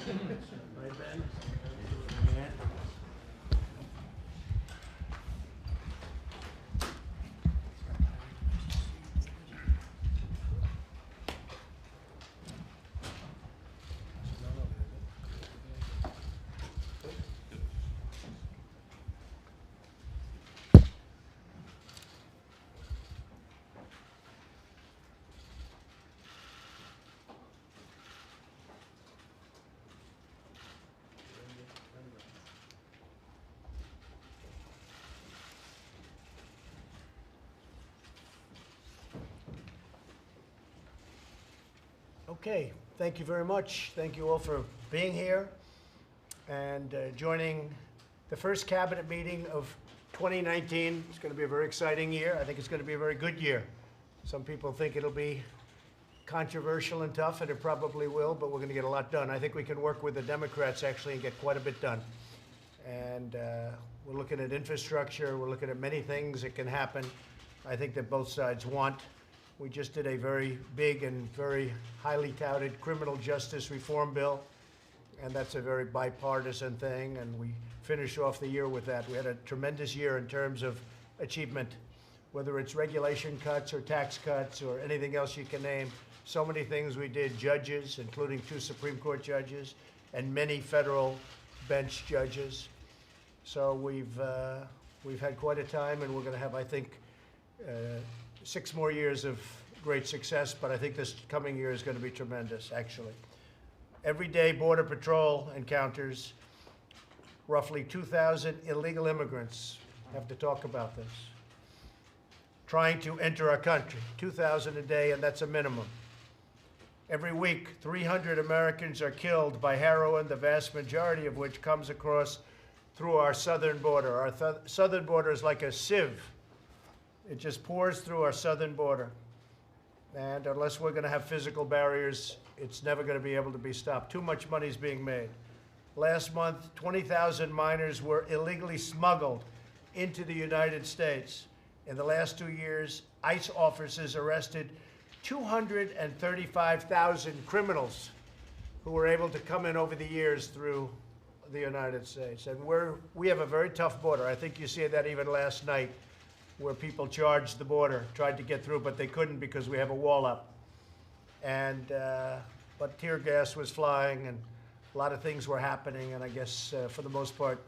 Right, Ben? Yeah. Okay, thank you very much. Thank you all for being here and joining the first cabinet meeting of 2019. It's going to be a very exciting year. I think it's going to be a very good year. Some people think it'll be controversial and tough, and it probably will, but we're going to get a lot done. I think we can work with the Democrats actually and get quite a bit done. And we're looking at infrastructure. We're looking at many things that can happen. I think that both sides want. We just did a very big and very highly touted criminal justice reform bill, and that's a very bipartisan thing, and we finished off the year with that. We had a tremendous year in terms of achievement, whether it's regulation cuts or tax cuts or anything else you can name. So many things we did, judges, including 2 Supreme Court judges, and many federal bench judges. So we've had quite a time, and we're going to have, I think, 6 more years of great success, but I think this coming year is going to be tremendous, actually. Every day, Border Patrol encounters roughly 2,000 illegal immigrants. Have to talk about this. Trying to enter our country, 2,000 a day, and that's a minimum. Every week, 300 Americans are killed by heroin, the vast majority of which comes across through our southern border. Our southern border is like a sieve. It just pours through our southern border. And unless we're going to have physical barriers, it's never going to be able to be stopped. Too much money is being made. Last month, 20,000 minors were illegally smuggled into the United States. In the last 2 years, ICE officers arrested 235,000 criminals who were able to come in over the years through the United States. And we have a very tough border. I think you see that even last night, where people charged the border, tried to get through, but they couldn't because we have a wall up. And but tear gas was flying, and a lot of things were happening, and I guess for the most part,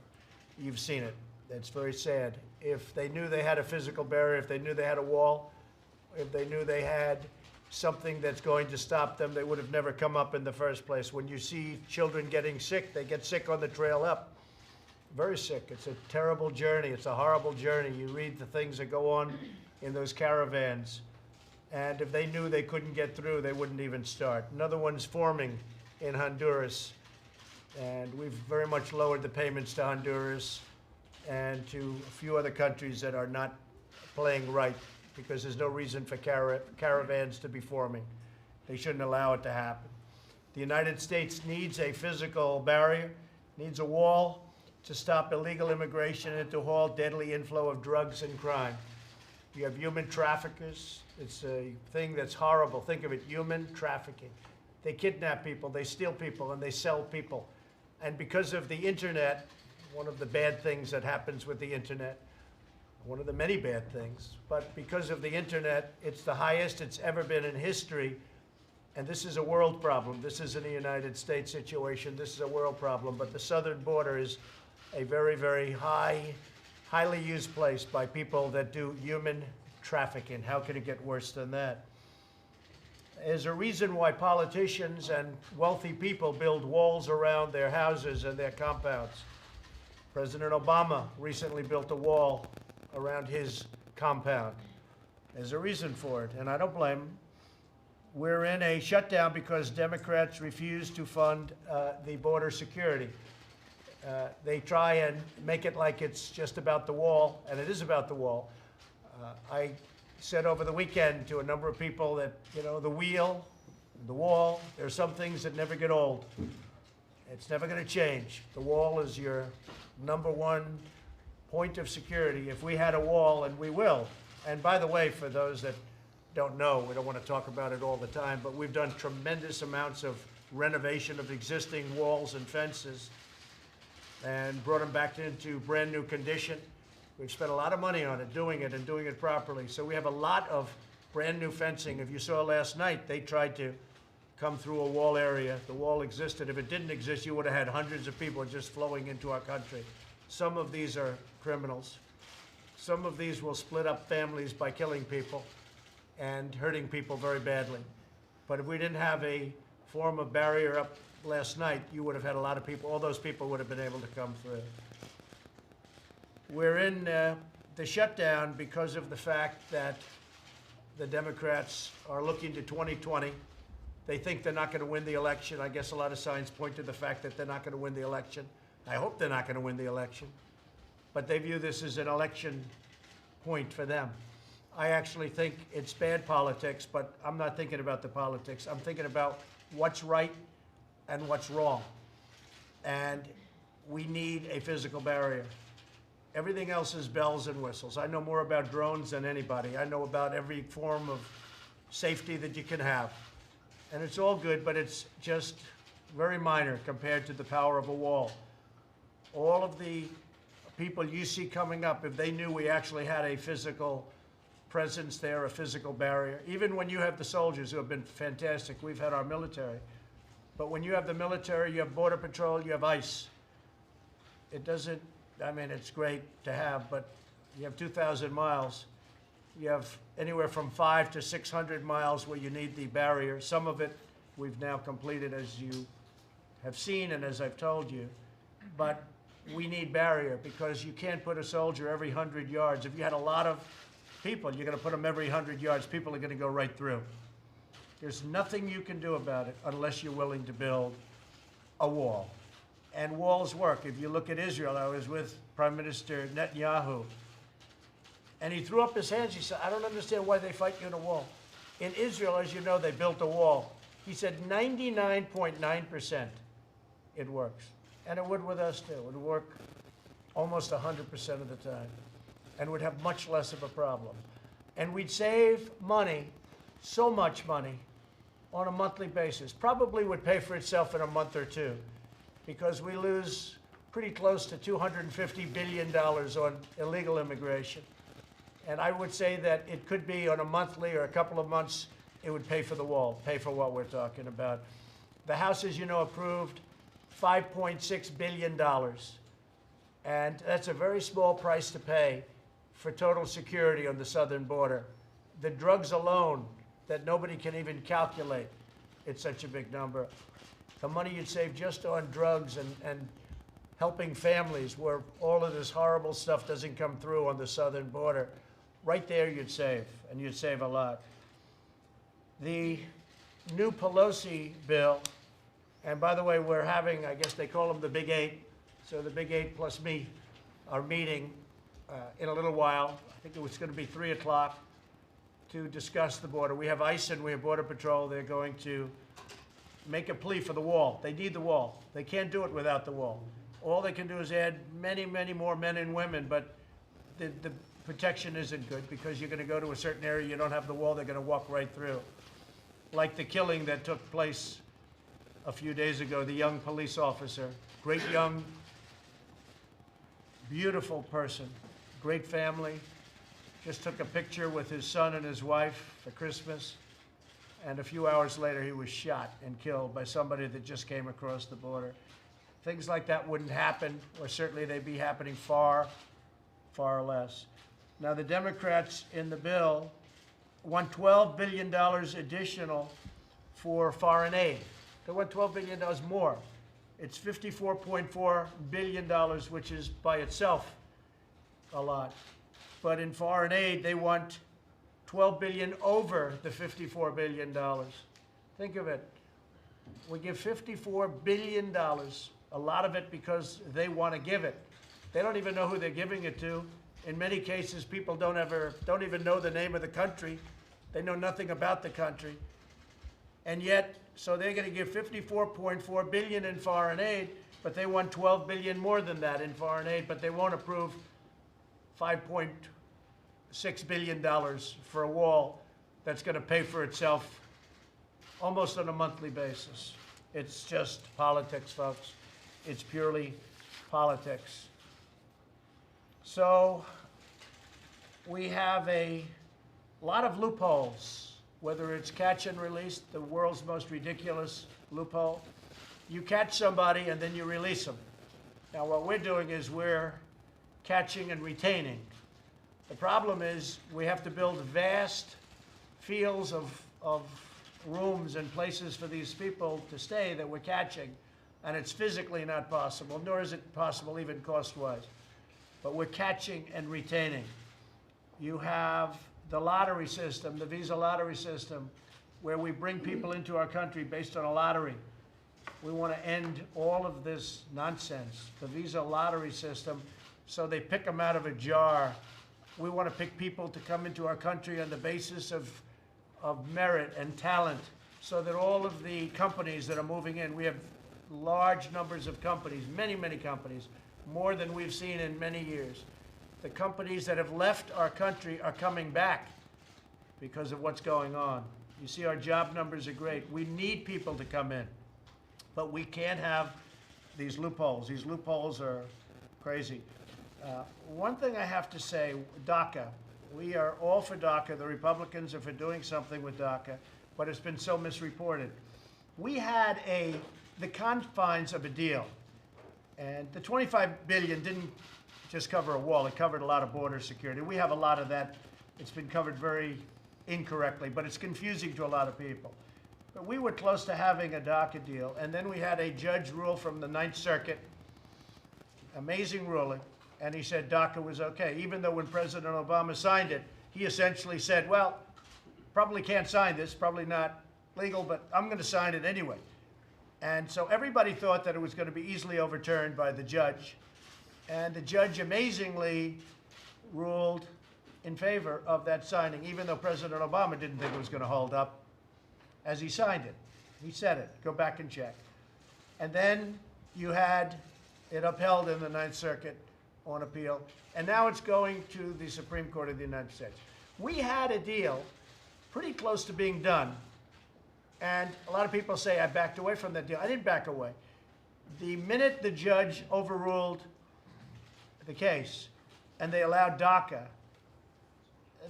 you've seen it. It's very sad. If they knew they had a physical barrier, if they knew they had a wall, if they knew they had something that's going to stop them, they would have never come up in the first place. When you see children getting sick, they get sick on the trail up. Very sick. It's a terrible journey. It's a horrible journey. You read the things that go on in those caravans. And if they knew they couldn't get through, they wouldn't even start. Another one's forming in Honduras. And we've very much lowered the payments to Honduras and to a few other countries that are not playing right, because there's no reason for caravans to be forming. They shouldn't allow it to happen. The United States needs a physical barrier, needs a wall to stop illegal immigration and to halt deadly inflow of drugs and crime. You have human traffickers. It's a thing that's horrible. Think of it, human trafficking. They kidnap people, they steal people, and they sell people. And because of the internet, one of the bad things that happens with the internet, one of the many bad things, but because of the internet, it's the highest it's ever been in history. And this is a world problem. This isn't a United States situation. This is a world problem. But the southern border is a very, very highly used place by people that do human trafficking. How could it get worse than that? There's a reason why politicians and wealthy people build walls around their houses and their compounds. President Obama recently built a wall around his compound. There's a reason for it, and I don't blame him. We're in a shutdown because Democrats refuse to fund the border security. They try and make it like it's just about the wall, and it is about the wall. I said over the weekend to a number of people that, you know, the wheel, the wall, there are some things that never get old. It's never going to change. The wall is your #1 point of security. If we had a wall, and we will, and by the way, for those that don't know, we don't want to talk about it all the time, but we've done tremendous amounts of renovation of existing walls and fences and brought them back into brand new condition. We've spent a lot of money on it, doing it properly. So we have a lot of brand new fencing. If you saw last night, they tried to come through a wall area. The wall existed. If it didn't exist, you would have had hundreds of people just flowing into our country. Some of these are criminals. Some of these will split up families by killing people and hurting people very badly. But if we didn't have a form of barrier up last night, you would have had a lot of people, all those people would have been able to come through. We're in the shutdown because of the fact that the Democrats are looking to 2020. They think they're not going to win the election. I guess a lot of signs point to the fact that they're not going to win the election. I hope they're not going to win the election. But they view this as an election point for them. I actually think it's bad politics, but I'm not thinking about the politics. I'm thinking about what's right and what's wrong. And we need a physical barrier. Everything else is bells and whistles. I know more about drones than anybody. I know about every form of safety that you can have. And it's all good, but it's just very minor compared to the power of a wall. All of the people you see coming up, if they knew we actually had a physical presence there, a physical barrier, even when you have the soldiers who have been fantastic, we've had our military. But when you have the military, you have Border Patrol, you have ICE. It doesn't, I mean, it's great to have, but you have 2,000 miles. You have anywhere from 500 to 600 miles where you need the barrier. Some of it we've now completed, as you have seen and as I've told you. But we need barrier because you can't put a soldier every 100 yards. If you had a lot of people, you're going to put them every 100 yards. People are going to go right through. There's nothing you can do about it unless you're willing to build a wall. And walls work. If you look at Israel, I was with Prime Minister Netanyahu, and he threw up his hands. He said, I don't understand why they fight you in a wall. In Israel, as you know, they built a wall. He said 99.9% it works. And it would with us, too. It would work almost 100% of the time and would have much less of a problem. And we'd save money, so much money, on a monthly basis. Probably would pay for itself in a month or two because we lose pretty close to $250 billion on illegal immigration. And I would say that it could be on a monthly or a couple of months, it would pay for the wall, pay for what we're talking about. The House, as you know, approved $5.6 billion. And that's a very small price to pay for total security on the southern border. The drugs alone, that nobody can even calculate, it's such a big number. The money you'd save just on drugs and helping families where all of this horrible stuff doesn't come through on the southern border, right there you'd save, and you'd save a lot. The new Pelosi bill, and by the way, we're having, I guess they call them the Big Eight, so the Big Eight plus me are meeting in a little while. I think it's going to be 3 o'clock to discuss the border. We have ICE and we have Border Patrol. They're going to make a plea for the wall. They need the wall. They can't do it without the wall. All they can do is add many, many more men and women, but the protection isn't good because you're going to go to a certain area, you don't have the wall, they're going to walk right through. Like the killing that took place a few days ago, the young police officer, great young, beautiful person, great family, just took a picture with his son and his wife for Christmas, and a few hours later he was shot and killed by somebody that just came across the border. Things like that wouldn't happen, or certainly they'd be happening far, far less. Now, the Democrats in the bill want $12 billion additional for foreign aid. They want $12 billion more. It's $54.4 billion, which is by itself a lot. But in foreign aid, they want $12 billion over the $54 billion. Think of it. We give $54 billion, a lot of it because they want to give it. They don't even know who they're giving it to. In many cases, people don't even know the name of the country. They know nothing about the country. And yet, so they're going to give $54.4 billion in foreign aid, but they want $12 billion more than that in foreign aid, but they won't approve $5.6 billion for a wall that's going to pay for itself almost on a monthly basis. It's just politics, folks. It's purely politics. So we have a lot of loopholes, whether it's catch and release, the world's most ridiculous loophole. You catch somebody and then you release them. Now what we're doing is we're catching and retaining. The problem is we have to build vast fields of rooms and places for these people to stay that we're catching, and it's physically not possible, nor is it possible even cost-wise. But we're catching and retaining. You have the lottery system, the visa lottery system, where we bring people into our country based on a lottery. We want to end all of this nonsense, the visa lottery system, so they pick them out of a jar. We want to pick people to come into our country on the basis of merit and talent, so that all of the companies that are moving in, we have large numbers of companies, many, many companies, more than we've seen in many years. The companies that have left our country are coming back because of what's going on. You see, our job numbers are great. We need people to come in, but we can't have these loopholes. These loopholes are crazy. One thing I have to say, DACA. We are all for DACA. The Republicans are for doing something with DACA, but it's been so misreported. We had the confines of a deal, and the $25 billion didn't just cover a wall. It covered a lot of border security. We have a lot of that. It's been covered very incorrectly, but it's confusing to a lot of people. But we were close to having a DACA deal, and then we had a judge rule from the Ninth Circuit, amazing ruling, and he said DACA was okay, even though when President Obama signed it, he essentially said, well, probably can't sign this, probably not legal, but I'm going to sign it anyway. And so everybody thought that it was going to be easily overturned by the judge, and the judge amazingly ruled in favor of that signing, even though President Obama didn't think it was going to hold up as he signed it. He said it. Go back and check. And then you had it upheld in the Ninth Circuit on appeal, and now it's going to the Supreme Court of the United States. We had a deal pretty close to being done, and a lot of people say I backed away from that deal. I didn't back away. The minute the judge overruled the case and they allowed DACA,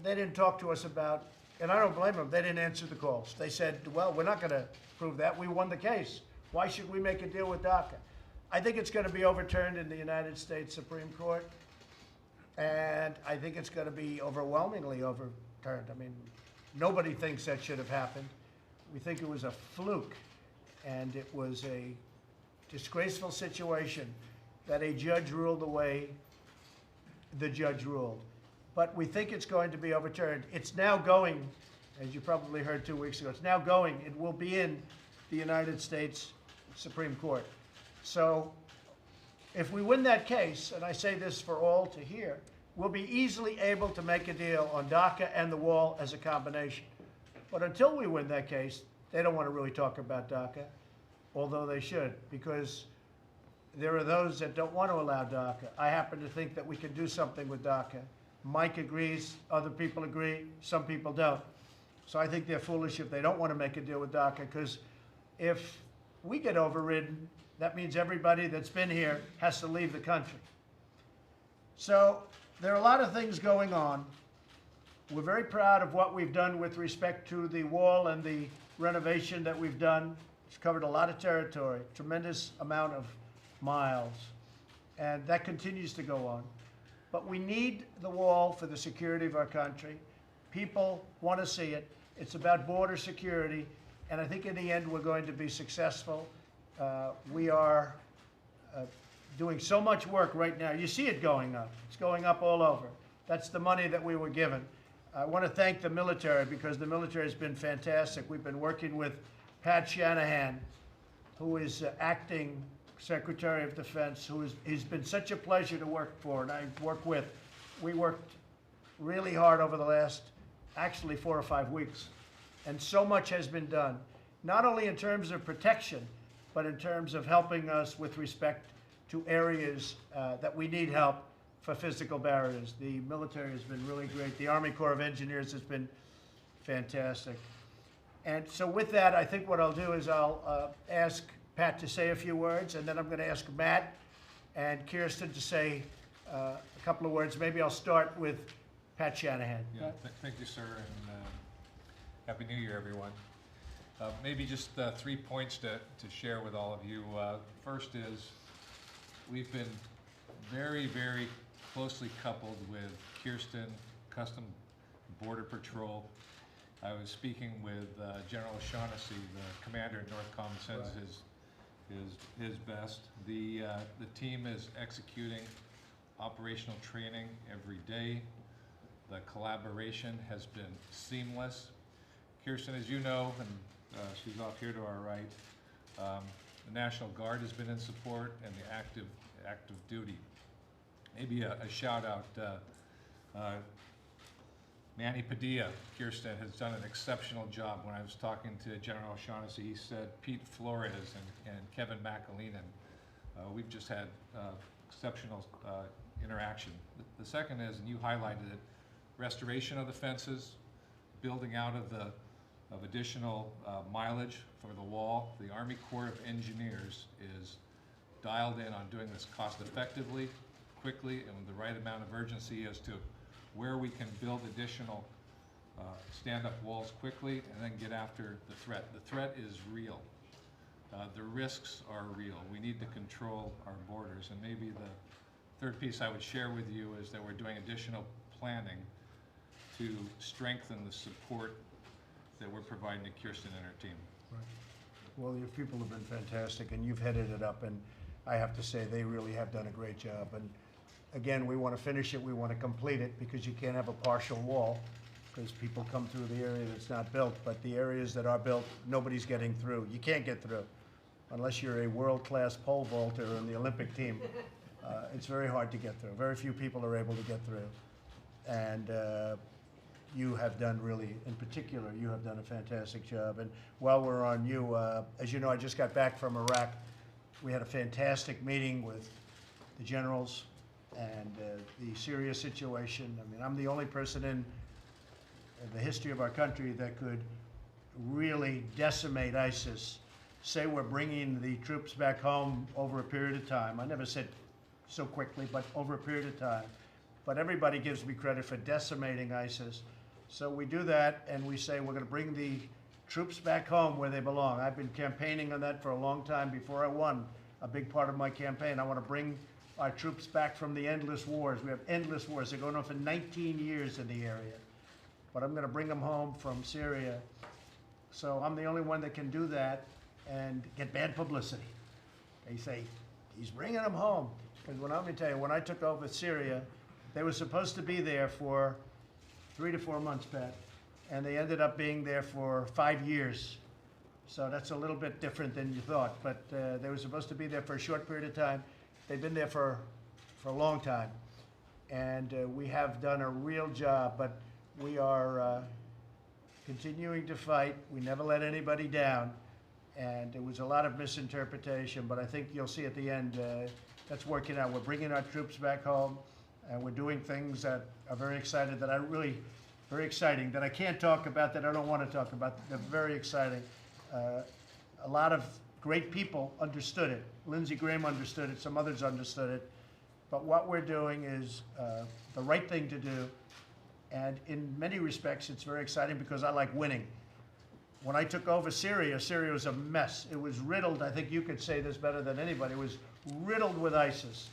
they didn't talk to us about, and I don't blame them, they didn't answer the calls. They said, well, we're not going to prove that. We won the case. Why should we make a deal with DACA? I think it's going to be overturned in the United States Supreme Court, and I think it's going to be overwhelmingly overturned. I mean, nobody thinks that should have happened. We think it was a fluke, and it was a disgraceful situation that a judge ruled the way the judge ruled. But we think it's going to be overturned. It's now going, as you probably heard 2 weeks ago, it's now going. It will be in the United States Supreme Court. So if we win that case, and I say this for all to hear, we'll be easily able to make a deal on DACA and the wall as a combination. But until we win that case, they don't want to really talk about DACA, although they should, because there are those that don't want to allow DACA. I happen to think that we can do something with DACA. Mike agrees, other people agree, some people don't. So I think they're foolish if they don't want to make a deal with DACA, because if we get overridden, that means everybody that's been here has to leave the country. So there are a lot of things going on. We're very proud of what we've done with respect to the wall and the renovation that we've done. It's covered a lot of territory, tremendous amount of miles, and that continues to go on. But we need the wall for the security of our country. People want to see it. It's about border security, and I think in the end we're going to be successful. We are doing so much work right now. You see it going up. It's going up all over. That's the money that we were given. I want to thank the military, because the military has been fantastic. We've been working with Pat Shanahan, who is acting Secretary of Defense, he's been such a pleasure to work for and I work with. We worked really hard over the last, actually 4 or 5 weeks, and so much has been done, not only in terms of protection, but in terms of helping us with respect to areas that we need help for physical barriers. The military has been really great. The Army Corps of Engineers has been fantastic. And so with that, I think what I'll do is I'll ask Pat to say a few words, and then I'm going to ask Matt and Kirstjen to say a couple of words. Maybe I'll start with Pat Shanahan. Yeah, thank you, sir, and Happy New Year, everyone. Maybe just 3 points to share with all of you. First is we've been very, very closely coupled with Kirstjen, Custom Border Patrol. I was speaking with General O'Shaughnessy, the commander at NORTHCOM, sends his best. The team is executing operational training every day. The collaboration has been seamless. Kirstjen, as you know, and she's off here to our right, the National Guard has been in support, and the active duty. Maybe a shout out, Manny Padilla, Kirstjen, has done an exceptional job. When I was talking to General O'Shaughnessy, he said Pete Flores and Kevin McAleenan. We've just had exceptional interaction. The second is, and you highlighted it, restoration of the fences, building out of additional mileage for the wall. The Army Corps of Engineers is dialed in on doing this cost effectively, quickly, and with the right amount of urgency as to where we can build additional stand-up walls quickly and then get after the threat. The threat is real. The risks are real. We need to control our borders. And maybe the third piece I would share with you is that we're doing additional planning to strengthen the support that we're providing to Kirstjen and her team. Right. Well, your people have been fantastic, and you've headed it up, and I have to say they really have done a great job. And again, we want to finish it, we want to complete it, because you can't have a partial wall, because people come through the area that's not built, but the areas that are built, nobody's getting through. You can't get through, unless you're a world-class pole vaulter in the Olympic team. It's very hard to get through. Very few people are able to get through. And you have done really, in particular, you have done a fantastic job. And while we're on you, as you know, I just got back from Iraq. We had a fantastic meeting with the generals and the Syria situation. I mean, I'm the only person in the history of our country that could really decimate ISIS, say we're bringing the troops back home over a period of time. I never said so quickly, but over a period of time. But everybody gives me credit for decimating ISIS. So we do that, and we say we're going to bring the troops back home where they belong. I've been campaigning on that for a long time. Before I won a big part of my campaign, I want to bring our troops back from the endless wars. We have endless wars. They're going on for 19 years in the area. But I'm going to bring them home from Syria. So I'm the only one that can do that and get bad publicity. They say, he's bringing them home. Because let me tell you, when I took over Syria, they were supposed to be there for 3 to 4 months, Pat, and they ended up being there for 5 years. So that's a little bit different than you thought, but they were supposed to be there for a short period of time. They've been there for a long time, and we have done a real job, but we are continuing to fight. We never let anybody down, and there was a lot of misinterpretation, but I think you'll see at the end that's working out. We're bringing our troops back home, and we're doing things that are very exciting, that are really very exciting, that I can't talk about, that I don't want to talk about. They're very exciting. A lot of great people understood it. Lindsey Graham understood it. Some others understood it. But what we're doing is the right thing to do. And in many respects, it's very exciting because I like winning. When I took over Syria, Syria was a mess. It was riddled. I think you could say this better than anybody. It was riddled with ISIS.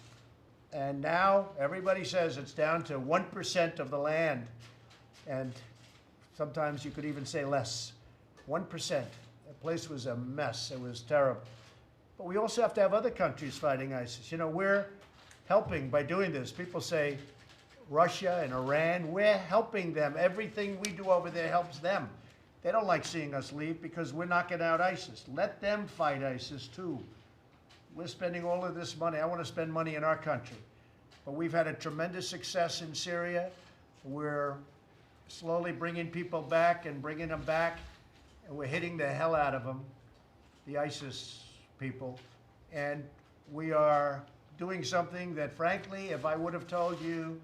And now everybody says it's down to 1% of the land. And sometimes you could even say less. 1%. The place was a mess. It was terrible. But we also have to have other countries fighting ISIS. You know, we're helping by doing this. People say Russia and Iran, we're helping them. Everything we do over there helps them. They don't like seeing us leave because we're knocking out ISIS. Let them fight ISIS too. We're spending all of this money. I want to spend money in our country. But we've had a tremendous success in Syria. We're slowly bringing people back and bringing them back. And we're hitting the hell out of them, the ISIS people. And we are doing something that, frankly, if I would have told you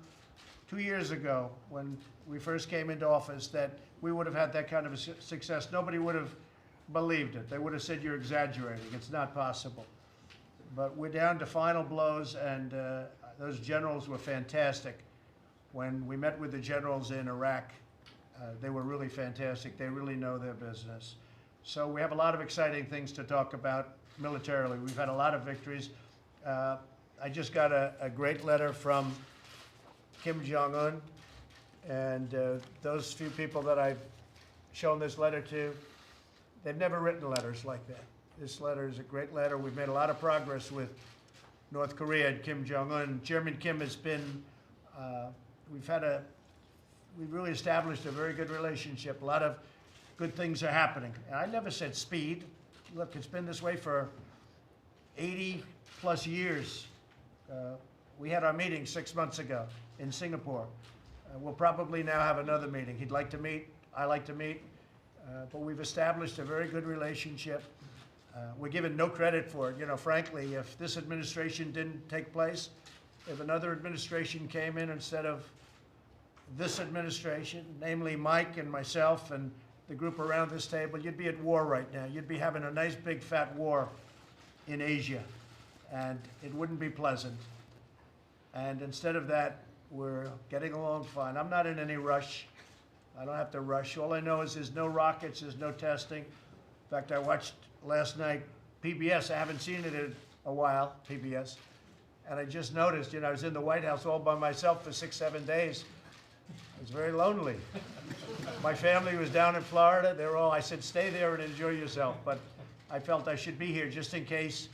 2 years ago when we first came into office that we would have had that kind of a success. Nobody would have believed it. They would have said you're exaggerating. It's not possible. But we're down to final blows, and those generals were fantastic. When we met with the generals in Iraq, they were really fantastic. They really know their business. So we have a lot of exciting things to talk about militarily. We've had a lot of victories. I just got a great letter from Kim Jong-un, and those few people that I've shown this letter to, they've never written letters like that. This letter is a great letter. We've made a lot of progress with North Korea and Kim Jong-un. Chairman Kim has been, we've really established a very good relationship. A lot of good things are happening. And I never said speed. Look, it's been this way for 80 plus years. We had our meeting 6 months ago in Singapore. We'll probably now have another meeting. He'd like to meet, I like to meet, but we've established a very good relationship. We're given no credit for it. You know, frankly, if this administration didn't take place, if another administration came in instead of this administration, namely Mike and myself and the group around this table, you'd be at war right now. You'd be having a nice big fat war in Asia, and it wouldn't be pleasant. And instead of that, we're getting along fine. I'm not in any rush. I don't have to rush. All I know is there's no rockets, there's no testing. In fact, I watched last night PBS. I haven't seen it in a while, PBS. And I just noticed, you know, I was in the White House all by myself for 6, 7 days. I was very lonely. My family was down in Florida. They were all, I said, stay there and enjoy yourself. But I felt I should be here just in case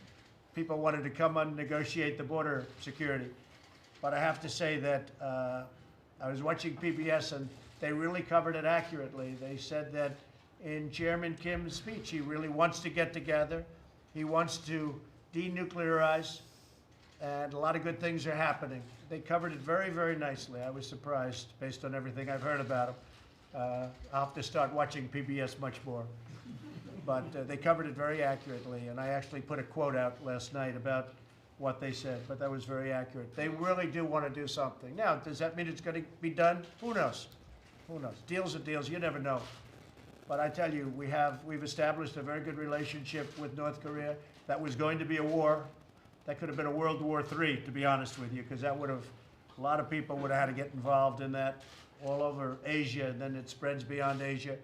people wanted to come and negotiate the border security. But I have to say that I was watching PBS and they really covered it accurately. They said that in Chairman Kim's speech, he really wants to get together. He wants to denuclearize, and a lot of good things are happening. They covered it very, very nicely. I was surprised based on everything I've heard about him. I'll have to start watching PBS much more. But they covered it very accurately, and I actually put a quote out last night about what they said, but that was very accurate. They really do want to do something. Now, does that mean it's going to be done? Who knows? Who knows? Deals are deals. You never know. But I tell you, we've established a very good relationship with North Korea. That was going to be a war. That could have been a World War III, to be honest with you, because that would have, a lot of people would have had to get involved in that all over Asia, and then it spreads beyond Asia.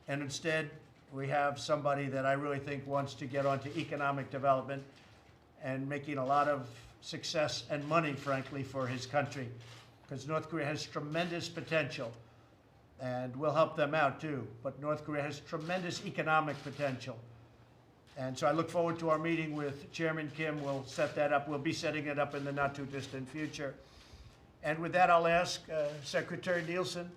And instead, we have somebody that I really think wants to get onto economic development and making a lot of success and money, frankly, for his country, because North Korea has tremendous potential, and we'll help them out too. But North Korea has tremendous economic potential. And so I look forward to our meeting with Chairman Kim. We'll set that up. We'll be setting it up in the not too distant future. And with that, I'll ask Secretary Nielsen,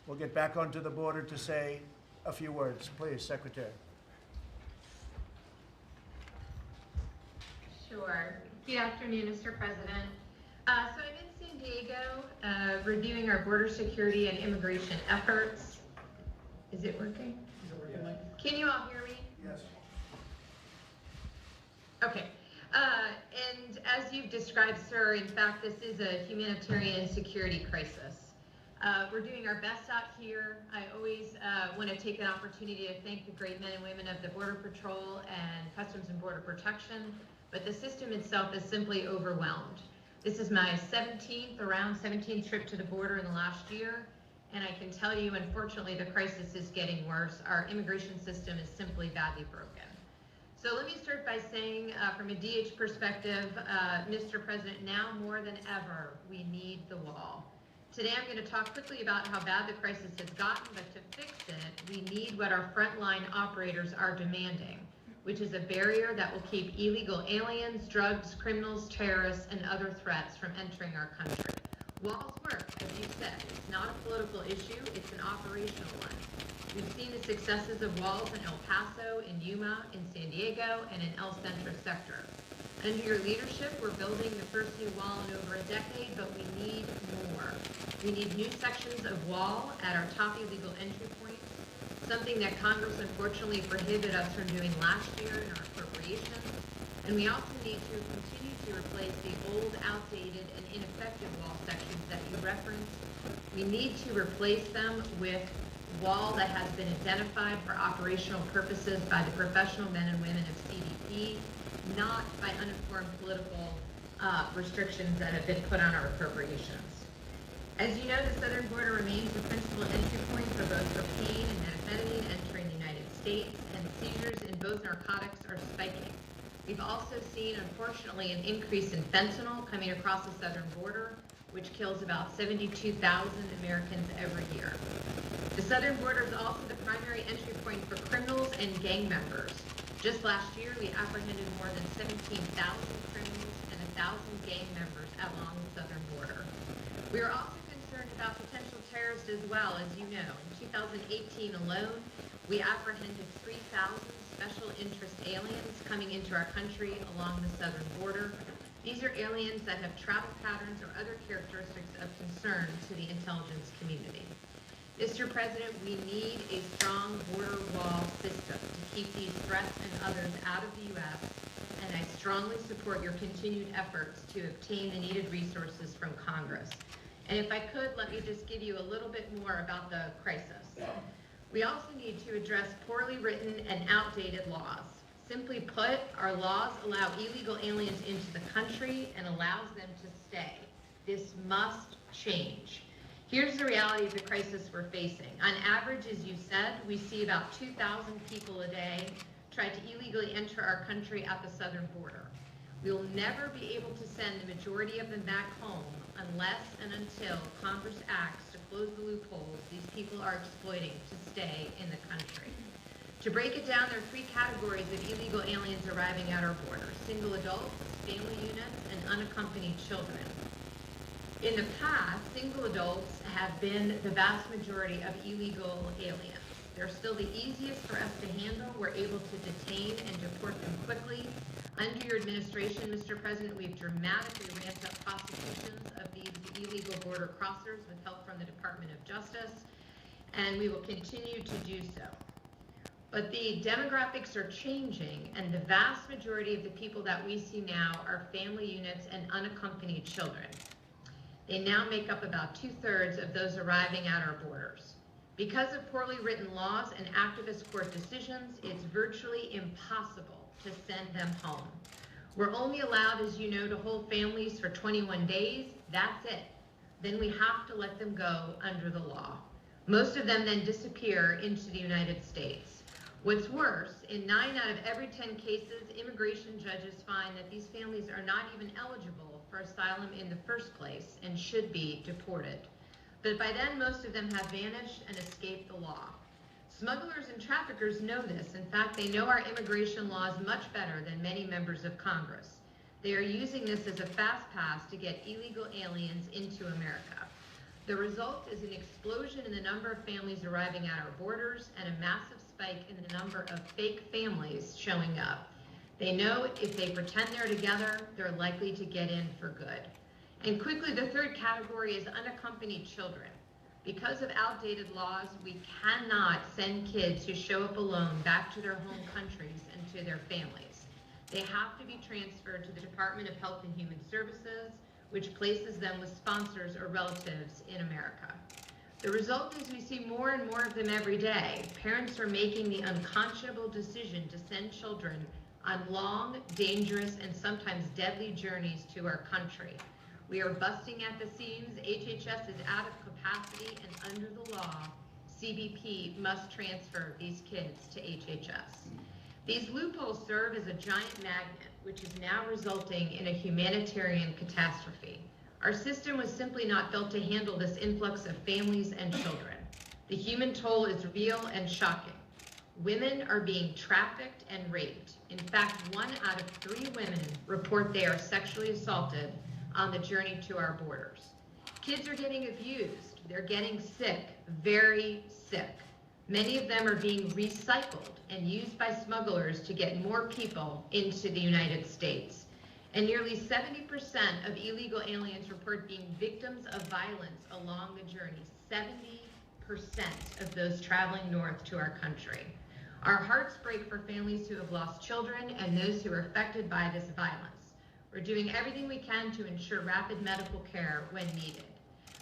we'll get back onto the border to say a few words. Please, Secretary. Sure. Good afternoon, Mr. President. So I'm in San Diego reviewing our border security and immigration efforts. Is it working? Can you all hear me? Yes. Okay. And as you've described, sir, in fact, this is a humanitarian security crisis. We're doing our best out here. I always want to take an opportunity to thank the great men and women of the Border Patrol and Customs and Border Protection, but the system itself is simply overwhelmed. This is my 17th trip to the border in the last year, and I can tell you, unfortunately, the crisis is getting worse. Our immigration system is simply badly broken. So let me start by saying, from a DH perspective, Mr. President, now more than ever, we need the wall. Today I'm going to talk quickly about how bad the crisis has gotten, but to fix it, we need what our frontline operators are demanding, which is a barrier that will keep illegal aliens, drugs, criminals, terrorists, and other threats from entering our country. Walls work, as you said. It's not a political issue, it's an operational one. We've seen the successes of walls in El Paso, in Yuma, in San Diego, and in El Centro sector. Under your leadership, we're building the first new wall in over a decade, but we need more. We need new sections of wall at our top illegal entry points, something that Congress unfortunately prohibited us from doing last year in our appropriations. And we also need to continue to replace the old, outdated, and ineffective wall sections that you referenced. We need to replace them with wall that has been identified for operational purposes by the professional men and women of CBP, not by uninformed political restrictions that have been put on our appropriations. As you know, the southern border remains the principal entry point for both cocaine and methamphetamine entering the United States, and seizures in both narcotics are spiking. We've also seen, unfortunately, an increase in fentanyl coming across the southern border, which kills about 72,000 Americans every year. The southern border is also the primary entry point for criminals and gang members. Just last year, we apprehended more than 17,000 criminals and 1,000 gang members along the southern border. We are also concerned about potential terrorists as well. As you know, in 2018 alone, we apprehended 3,000 special interest aliens coming into our country along the southern border. These are aliens that have travel patterns or other characteristics of concern to the intelligence community. Mr. President, we need a strong border wall system to keep these threats and others out of the U.S., and I strongly support your continued efforts to obtain the needed resources from Congress. And if I could, let me just give you a little bit more about the crisis. We also need to address poorly written and outdated laws. Simply put, our laws allow illegal aliens into the country and allows them to stay. This must change. Here's the reality of the crisis we're facing. On average, as you said, we see about 2,000 people a day try to illegally enter our country at the southern border. We will never be able to send the majority of them back home unless and until Congress acts to close the loopholes these people are exploiting to stay in the country. To break it down, there are three categories of illegal aliens arriving at our border: single adults, family units, and unaccompanied children. In the past, single adults have been the vast majority of illegal aliens. They're still the easiest for us to handle. We're able to detain and deport them quickly. Under your administration, Mr. President, we've dramatically ramped up prosecutions of these illegal border crossers with help from the Department of Justice, and we will continue to do so. But the demographics are changing, and the vast majority of the people that we see now are family units and unaccompanied children. They now make up about 2/3 of those arriving at our borders. Because of poorly written laws and activist court decisions, it's virtually impossible to send them home. We're only allowed, as you know, to hold families for 21 days. That's it. Then we have to let them go under the law. Most of them then disappear into the United States. What's worse, in 9 out of every 10 cases, immigration judges find that these families are not even eligible for asylum in the first place and should be deported. But by then, most of them have vanished and escaped the law. Smugglers and traffickers know this. In fact, they know our immigration laws much better than many members of Congress. They are using this as a fast pass to get illegal aliens into America. The result is an explosion in the number of families arriving at our borders and a massive spike in the number of fake families showing up. They know if they pretend they're together, they're likely to get in for good. And quickly, the third category is unaccompanied children. Because of outdated laws, we cannot send kids who show up alone back to their home countries and to their families. They have to be transferred to the Department of Health and Human Services, which places them with sponsors or relatives in America. The result is we see more and more of them every day. Parents are making the unconscionable decision to send children on long, dangerous, and sometimes deadly journeys to our country. We are busting at the seams. HHS is out of capacity, and under the law, CBP must transfer these kids to HHS. These loopholes serve as a giant magnet, which is now resulting in a humanitarian catastrophe. Our system was simply not built to handle this influx of families and children. The human toll is real and shocking. Women are being trafficked and raped. In fact, 1 out of 3 women report they are sexually assaulted on the journey to our borders. Kids are getting abused. They're getting sick, very sick. Many of them are being recycled and used by smugglers to get more people into the United States. And nearly 70% of illegal aliens report being victims of violence along the journey. 70% of those traveling north to our country. Our hearts break for families who have lost children and those who are affected by this violence. We're doing everything we can to ensure rapid medical care when needed.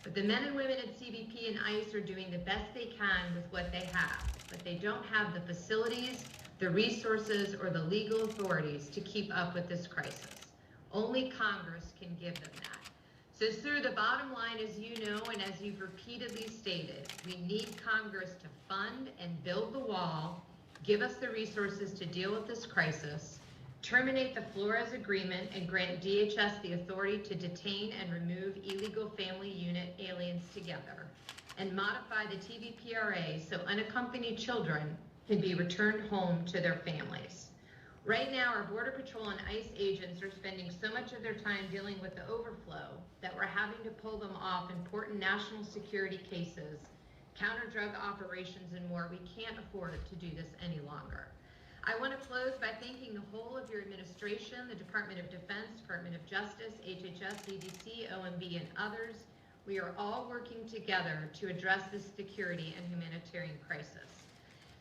But the men and women at CBP and ICE are doing the best they can with what they have, but they don't have the facilities, the resources, or the legal authorities to keep up with this crisis. Only Congress can give them that. So, sir, the bottom line, as you know, and as you've repeatedly stated, we need Congress to fund and build the wall, give us the resources to deal with this crisis, terminate the Flores Agreement, and grant DHS the authority to detain and remove illegal family unit aliens together, and modify the TVPRA so unaccompanied children can be returned home to their families. Right now, our Border Patrol and ICE agents are spending so much of their time dealing with the overflow that we're having to pull them off important national security cases, counter-drug operations, and more. We can't afford to do this any longer. I want to close by thanking the whole of your administration, the Department of Defense, Department of Justice, HHS, CDC, OMB, and others. We are all working together to address this security and humanitarian crisis.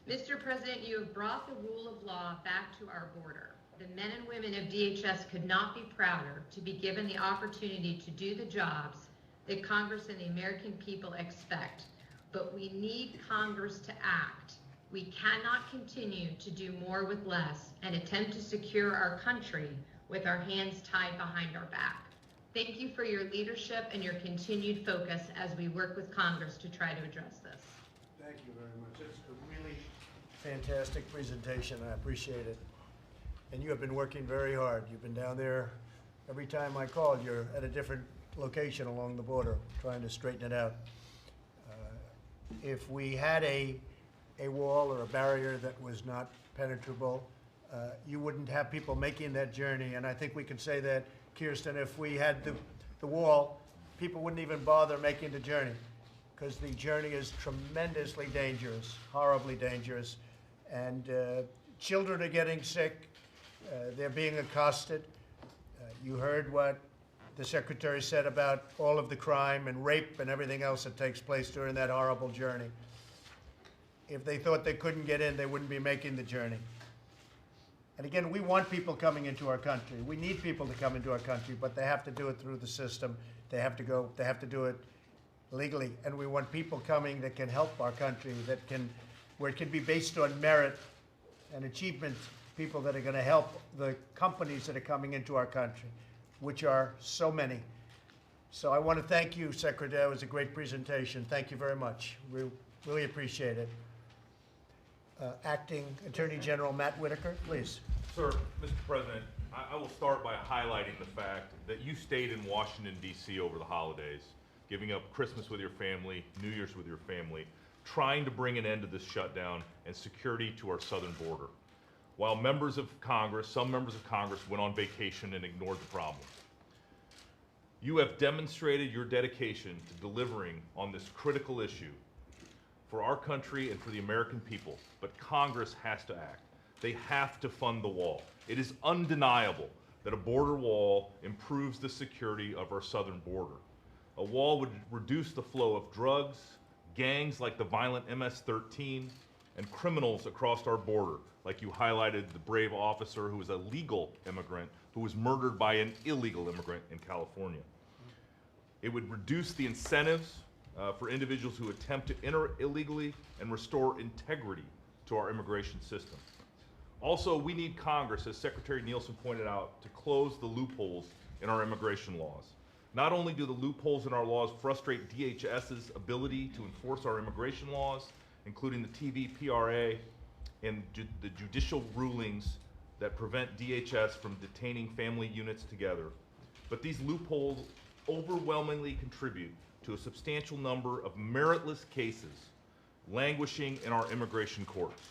Mr. President, you have brought the rule of law back to our border. The men and women of DHS could not be prouder to be given the opportunity to do the jobs that Congress and the American people expect. But we need Congress to act. We cannot continue to do more with less and attempt to secure our country with our hands tied behind our back. Thank you for your leadership and your continued focus as we work with Congress to try to address this. Thank you very much. It's a really fantastic presentation. I appreciate it. And you have been working very hard. You've been down there. Every time I called, you're at a different location along the border, trying to straighten it out. If we had a wall or a barrier that was not penetrable, you wouldn't have people making that journey. And I think we can say that, Kirstjen, if we had the wall, people wouldn't even bother making the journey, because the journey is tremendously dangerous, horribly dangerous. And children are getting sick. They're being accosted. You heard what the Secretary said about all of the crime and rape and everything else that takes place during that horrible journey. If they thought they couldn't get in, they wouldn't be making the journey. And again, we want people coming into our country. We need people to come into our country, but they have to do it through the system. They have to do it legally. And we want people coming that can help our country, where it can be based on merit and achievement, people that are going to help the companies that are coming into our country, which are so many. So I want to thank you, Secretary. It was a great presentation. Thank you very much. We really appreciate it. Acting Attorney General Matt Whitaker, please. Sir, Mr. President, I will start by highlighting the fact that you stayed in Washington, D.C. over the holidays, giving up Christmas with your family, New Year's with your family, trying to bring an end to this shutdown and security to our southern border, while some members of Congress went on vacation and ignored the problem. You have demonstrated your dedication to delivering on this critical issue for our country and for the American people, but Congress has to act. They have to fund the wall. It is undeniable that a border wall improves the security of our southern border. A wall would reduce the flow of drugs, gangs like the violent MS-13, and criminals across our border, like you highlighted the brave officer who was a legal immigrant who was murdered by an illegal immigrant in California. It would reduce the incentives for individuals who attempt to enter illegally and restore integrity to our immigration system. Also, we need Congress, as Secretary Nielsen pointed out, to close the loopholes in our immigration laws. Not only do the loopholes in our laws frustrate DHS's ability to enforce our immigration laws, including the TVPRA and the judicial rulings that prevent DHS from detaining family units together, but these loopholes overwhelmingly contribute to a substantial number of meritless cases languishing in our immigration courts.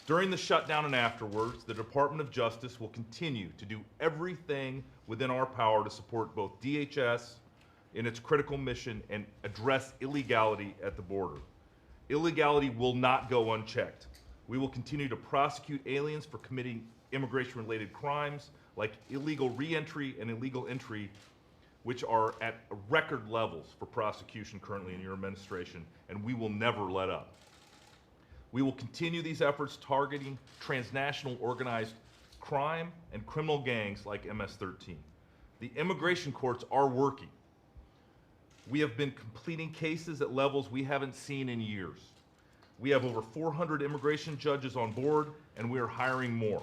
During the shutdown and afterwards, the Department of Justice will continue to do everything within our power to support both DHS in its critical mission and address illegality at the border. Illegality will not go unchecked. We will continue to prosecute aliens for committing immigration-related crimes like illegal re-entry and illegal entry, which are at record levels for prosecution currently in your administration, and we will never let up. We will continue these efforts targeting transnational organized crime and criminal gangs like MS-13. The immigration courts are working. We have been completing cases at levels we haven't seen in years. We have over 400 immigration judges on board, and we are hiring more.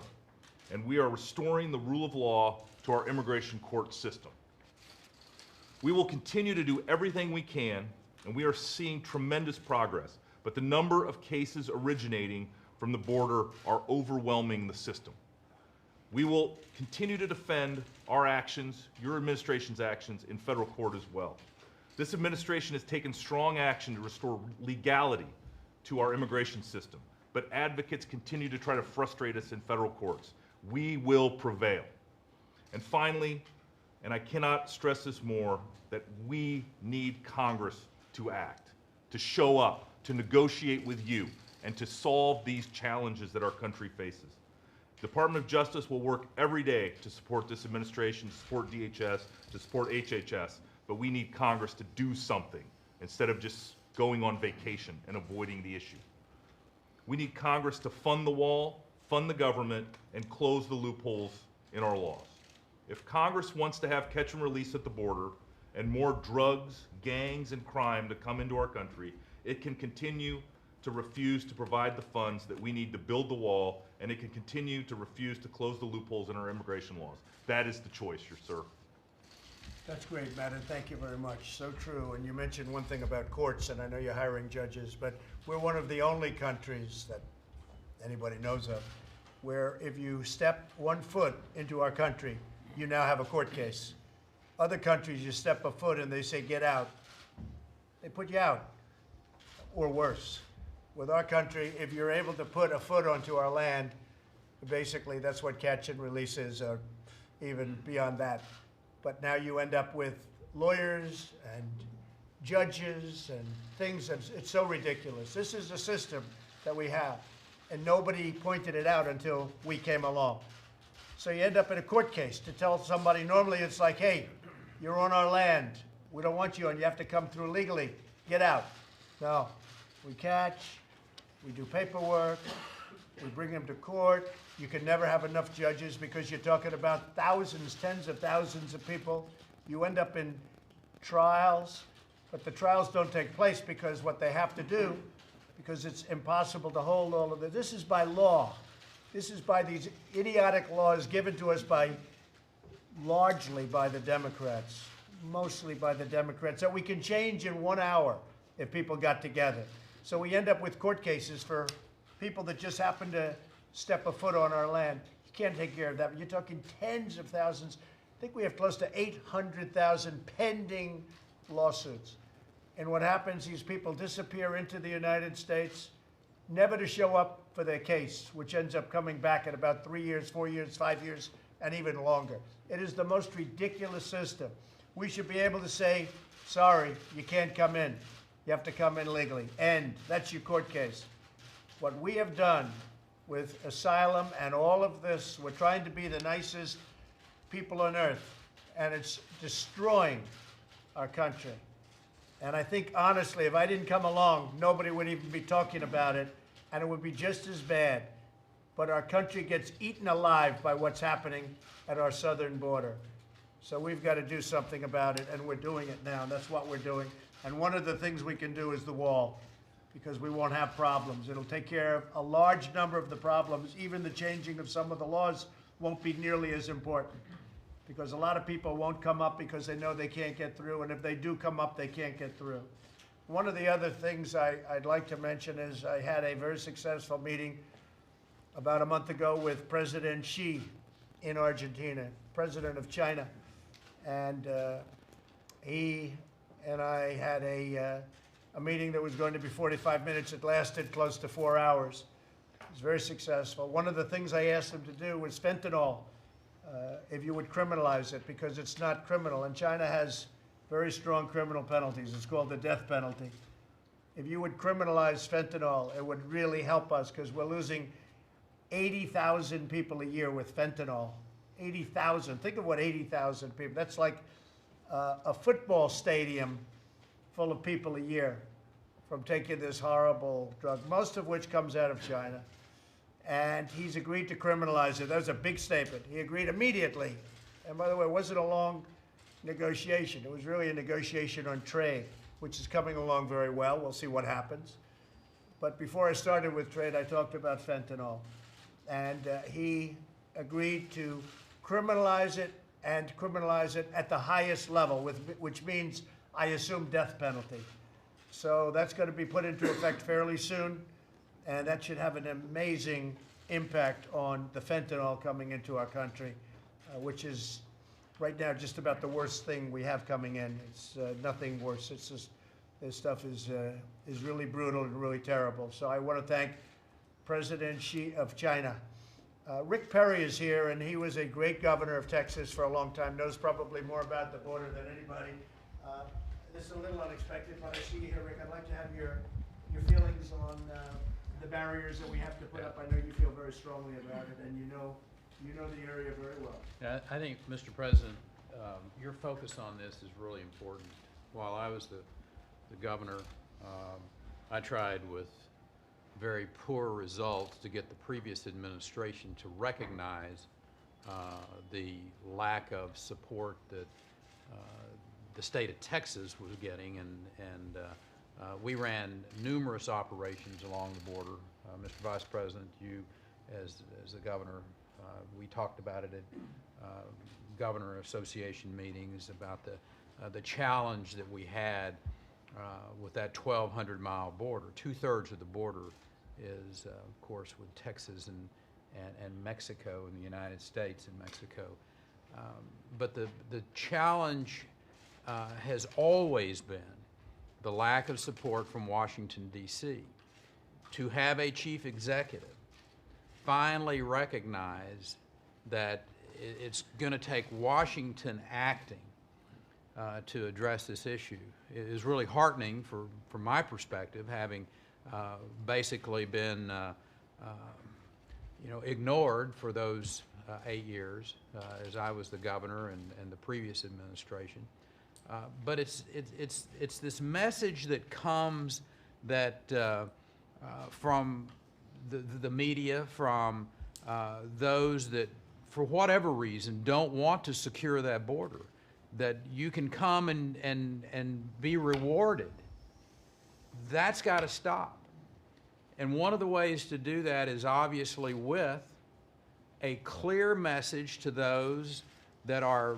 And we are restoring the rule of law to our immigration court system. We will continue to do everything we can, and we are seeing tremendous progress, but the number of cases originating from the border are overwhelming the system. We will continue to defend our actions, your administration's actions, in federal court as well. This administration has taken strong action to restore legality to our immigration system, but advocates continue to try to frustrate us in federal courts. We will prevail. And finally, and I cannot stress this more, that we need Congress to act, to show up, to negotiate with you, and to solve these challenges that our country faces. The Department of Justice will work every day to support this administration, to support DHS, to support HHS, but we need Congress to do something instead of just going on vacation and avoiding the issue. We need Congress to fund the wall, fund the government, and close the loopholes in our laws. If Congress wants to have catch and release at the border and more drugs, gangs, and crime to come into our country, it can continue to refuse to provide the funds that we need to build the wall, and it can continue to refuse to close the loopholes in our immigration laws. That is the choice, sir. That's great, Matt, and thank you very much. So true. And you mentioned one thing about courts, and I know you're hiring judges, but we're one of the only countries that anybody knows of where if you step 1 foot into our country, you now have a court case. Other countries, you step a foot and they say, get out. They put you out, or worse. With our country, if you're able to put a foot onto our land, basically that's what catch and release is, or even beyond that. But now you end up with lawyers and judges and things that it's so ridiculous. This is the system that we have, and nobody pointed it out until we came along. So you end up in a court case to tell somebody, normally it's like, hey, you're on our land. We don't want you, and you have to come through legally. Get out. No, we catch, we do paperwork, we bring them to court. You can never have enough judges because you're talking about thousands, tens of thousands of people. You end up in trials, but the trials don't take place because what they have to do, because it's impossible to hold all of it. This is by law. This is by these idiotic laws given to us by, largely by the Democrats, mostly by the Democrats, that we can change in 1 hour if people got together. So we end up with court cases for people that just happen to step a foot on our land. You can't take care of that. You're talking tens of thousands. I think we have close to 800,000 pending lawsuits. And what happens, these people disappear into the United States, never to show up for their case, which ends up coming back in about 3 years, 4 years, 5 years, and even longer. It is the most ridiculous system. We should be able to say, sorry, you can't come in. You have to come in legally. End. That's your court case. What we have done with asylum and all of this, we're trying to be the nicest people on earth, and it's destroying our country. And I think, honestly, if I didn't come along, nobody would even be talking about it, and it would be just as bad. But our country gets eaten alive by what's happening at our southern border. So we've got to do something about it, and we're doing it now. That's what we're doing. And one of the things we can do is the wall, because we won't have problems. It'll take care of a large number of the problems. Even the changing of some of the laws won't be nearly as important, because a lot of people won't come up because they know they can't get through, and if they do come up, they can't get through. One of the other things I'd like to mention is I had a very successful meeting about a month ago with President Xi in Argentina, president of China. And he and I had a meeting that was going to be 45 minutes. It lasted close to 4 hours. It was very successful. One of the things I asked him to do was fentanyl, if you would criminalize it, because it's not criminal. And China has very strong criminal penalties. It's called the death penalty. If you would criminalize fentanyl, it would really help us, because we're losing 80,000 people a year with fentanyl. 80,000. Think of what 80,000 people, that's like a football stadium full of people a year from taking this horrible drug, most of which comes out of China. And he's agreed to criminalize it. That was a big statement. He agreed immediately. And by the way, it wasn't a long negotiation. It was really a negotiation on trade, which is coming along very well. We'll see what happens. But before I started with trade, I talked about fentanyl. And he agreed to criminalize it and criminalize it at the highest level, which means, I assume, death penalty. So that's going to be put into effect fairly soon, and that should have an amazing impact on the fentanyl coming into our country, which is right now just about the worst thing we have coming in. It's nothing worse. It's just, this stuff is really brutal and really terrible. So I want to thank President Xi of China. Rick Perry is here, and he was a great governor of Texas for a long time, knows probably more about the border than anybody. This is a little unexpected, but I see you here, Rick. I'd like to have your feelings on the barriers that we have to put up. I know you feel very strongly about it, and you know the area very well. Yeah, I think, Mr. President, your focus on this is really important. While I was the governor, I tried with very poor results to get the previous administration to recognize the lack of support that the state of Texas was getting, and we ran numerous operations along the border. Mr. Vice President, you as the governor, we talked about it at Governor Association meetings about the challenge that we had with that 1,200-mile border. 2/3 of the border is, of course, with Texas and Mexico and the United States and Mexico. But the challenge has always been the lack of support from Washington, D.C. To have a chief executive finally recognize that it's going to take Washington acting to address this issue is really heartening from my perspective, having basically been ignored for those 8 years as I was the governor and the previous administration. But it's this message that comes that from the media, from those that, for whatever reason, don't want to secure that border, that you can come and be rewarded. That's got to stop. And one of the ways to do that is obviously with a clear message to those that are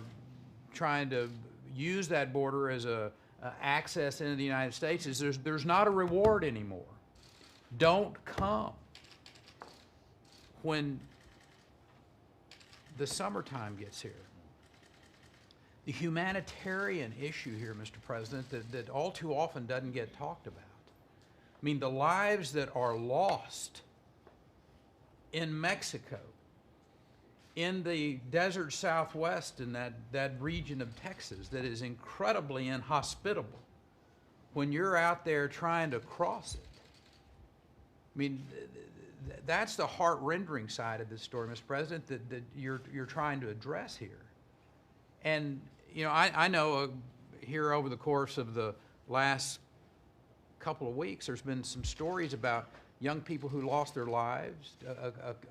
trying to use that border as a access into the United States, is there's not a reward anymore. Don't come. When the summertime gets here, the humanitarian issue here, Mr. President, that all too often doesn't get talked about. I mean, the lives that are lost in Mexico, in the desert Southwest, in that region of Texas that is incredibly inhospitable, when you're out there trying to cross it. I mean, that's the heart-rending side of this story, Mr. President, that you're trying to address here. And, you know, I know here over the course of the last couple of weeks, there's been some stories about young people who lost their lives,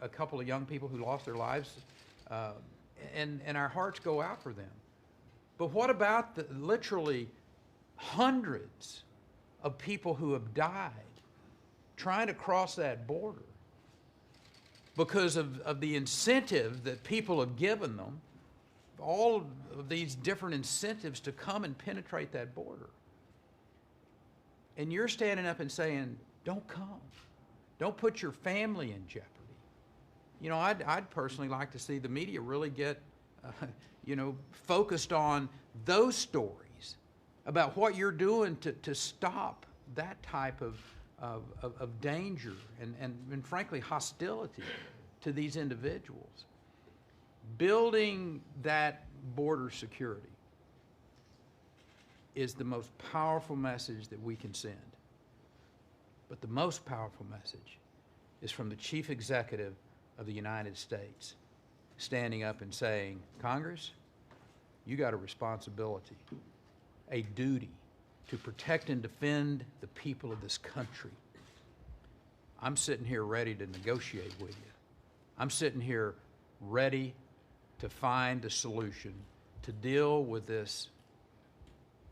a couple of young people who lost their lives, and our hearts go out for them. But what about the literally hundreds of people who have died trying to cross that border because of the incentive that people have given them, all of these different incentives to come and penetrate that border? And you're standing up and saying, don't come. Don't put your family in jeopardy. You know, I'd personally like to see the media really get, focused on those stories about what you're doing to stop that type of danger and frankly hostility to these individuals. Building that border security is the most powerful message that we can send. But the most powerful message is from the Chief Executive of the United States standing up and saying, Congress, you got a responsibility, a duty to protect and defend the people of this country. I'm sitting here ready to negotiate with you. I'm sitting here ready to find a solution to deal with this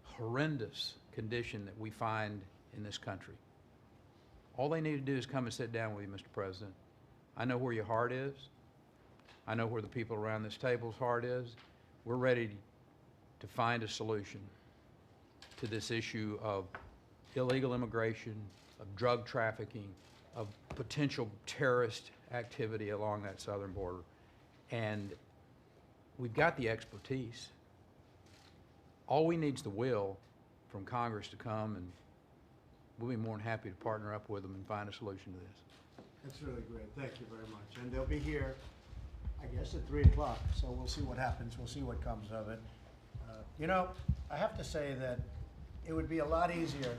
horrendous condition that we find in this country. All they need to do is come and sit down with you, Mr. President. I know where your heart is. I know where the people around this table's heart is. We're ready to find a solution to this issue of illegal immigration, of drug trafficking, of potential terrorist activity along that southern border. And we've got the expertise. All we need is the will from Congress to come, and we'll be more than happy to partner up with them and find a solution to this. That's really great. Thank you very much. And they'll be here, I guess, at 3 o'clock, so we'll see what happens. We'll see what comes of it. You know, I have to say that it would be a lot easier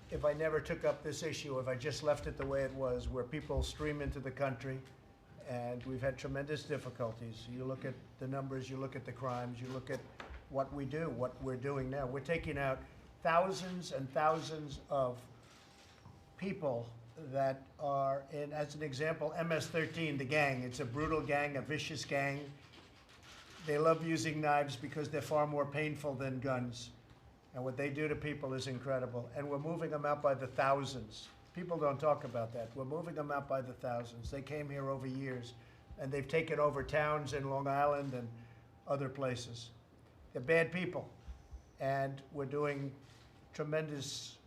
if I never took up this issue, if I just left it the way it was, where people stream into the country, and we've had tremendous difficulties. You look at the numbers, you look at the crimes, you look at what we do, what we're doing now. We're taking out thousands and thousands of people that are in, as an example, MS-13, the gang. It's a brutal gang, a vicious gang. They love using knives because they're far more painful than guns. And what they do to people is incredible. And we're moving them out by the thousands. People don't talk about that. We're moving them out by the thousands. They came here over years, and they've taken over towns in Long Island and other places. They're bad people. And we're doing tremendous,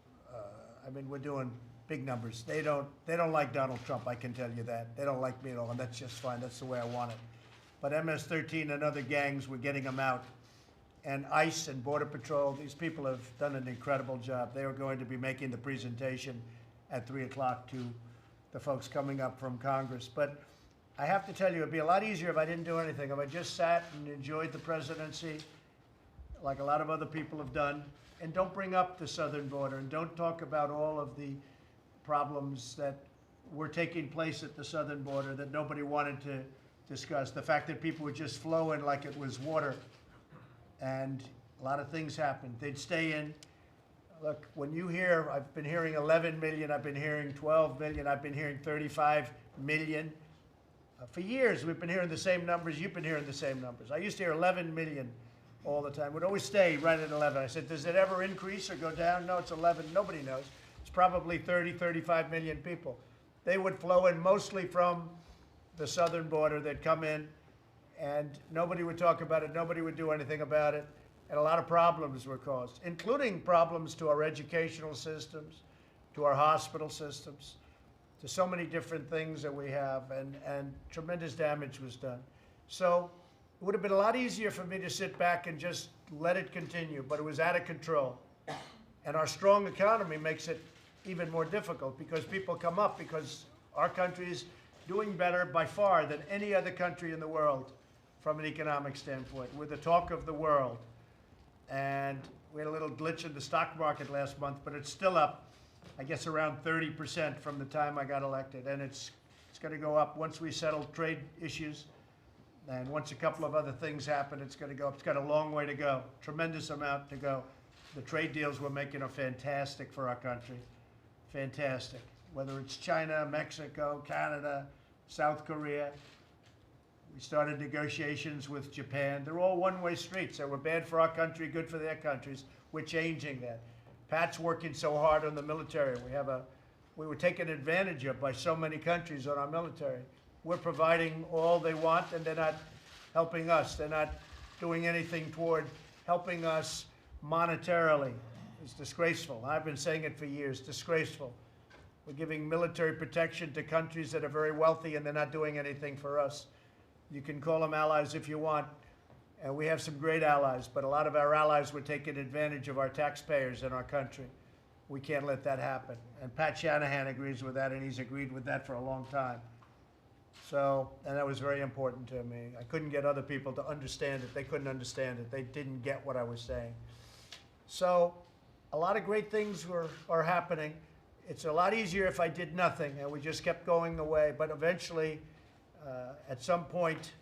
we're doing big numbers. They don't like Donald Trump, I can tell you that. They don't like me at all, and that's just fine. That's the way I want it. But MS-13 and other gangs, we're getting them out. And ICE and Border Patrol, these people have done an incredible job. They are going to be making the presentation at 3 o'clock to the folks coming up from Congress. But I have to tell you, it'd be a lot easier if I didn't do anything, if I just sat and enjoyed the presidency like a lot of other people have done, and don't bring up the southern border, and don't talk about all of the problems that were taking place at the southern border that nobody wanted to discuss. The fact that people would just flow in like it was water, and a lot of things happened. They'd stay in. Look, when you hear, I've been hearing 11 million, I've been hearing 12 million, I've been hearing 35 million. For years, we've been hearing the same numbers. You've been hearing the same numbers. I used to hear 11 million all the time. We'd always stay right at 11. I said, does it ever increase or go down? No, it's 11. Nobody knows. It's probably 30, 35 million people. They would flow in mostly from the southern border. They'd come in, and nobody would talk about it. Nobody would do anything about it. And a lot of problems were caused, including problems to our educational systems, to our hospital systems, to so many different things that we have, and tremendous damage was done. So it would have been a lot easier for me to sit back and just let it continue, but it was out of control. And our strong economy makes it even more difficult because people come up because our country is doing better by far than any other country in the world from an economic standpoint. We're the talk of the world. And we had a little glitch in the stock market last month, but it's still up, I guess, around 30% from the time I got elected. And it's going to go up once we settle trade issues. And once a couple of other things happen, it's going to go up. It's got a long way to go, tremendous amount to go. The trade deals we're making are fantastic for our country, fantastic. Whether it's China, Mexico, Canada, South Korea. We started negotiations with Japan. They're all one-way streets. They were bad for our country, good for their countries. We're changing that. Pat's working so hard on the military. We were taken advantage of by so many countries on our military. We're providing all they want, and they're not helping us. They're not doing anything toward helping us monetarily. It's disgraceful. I've been saying it for years, disgraceful. We're giving military protection to countries that are very wealthy, and they're not doing anything for us. You can call them allies if you want, and we have some great allies, but a lot of our allies were taking advantage of our taxpayers in our country. We can't let that happen. And Pat Shanahan agrees with that, and he's agreed with that for a long time. So, and that was very important to me. I couldn't get other people to understand it. They couldn't understand it. They didn't get what I was saying. So, a lot of great things are happening. It's a lot easier if I did nothing, and we just kept going the way, but eventually, at some point,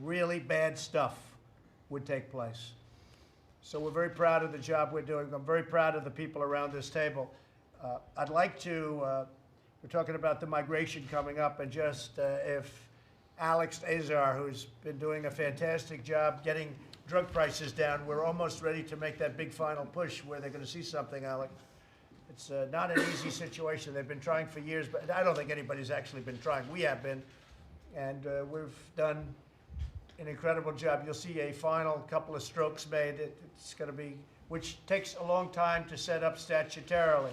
really bad stuff would take place. So we're very proud of the job we're doing. I'm very proud of the people around this table. I'd like to, we're talking about the migration coming up, and just if Alex Azar, who's been doing a fantastic job getting drug prices down. We're almost ready to make that big final push where they're going to see something, Alex. It's not an easy situation. They've been trying for years, but I don't think anybody's actually been trying. We have been, and we've done an incredible job. You'll see a final couple of strokes made. It's going to be, which takes a long time to set up statutorily.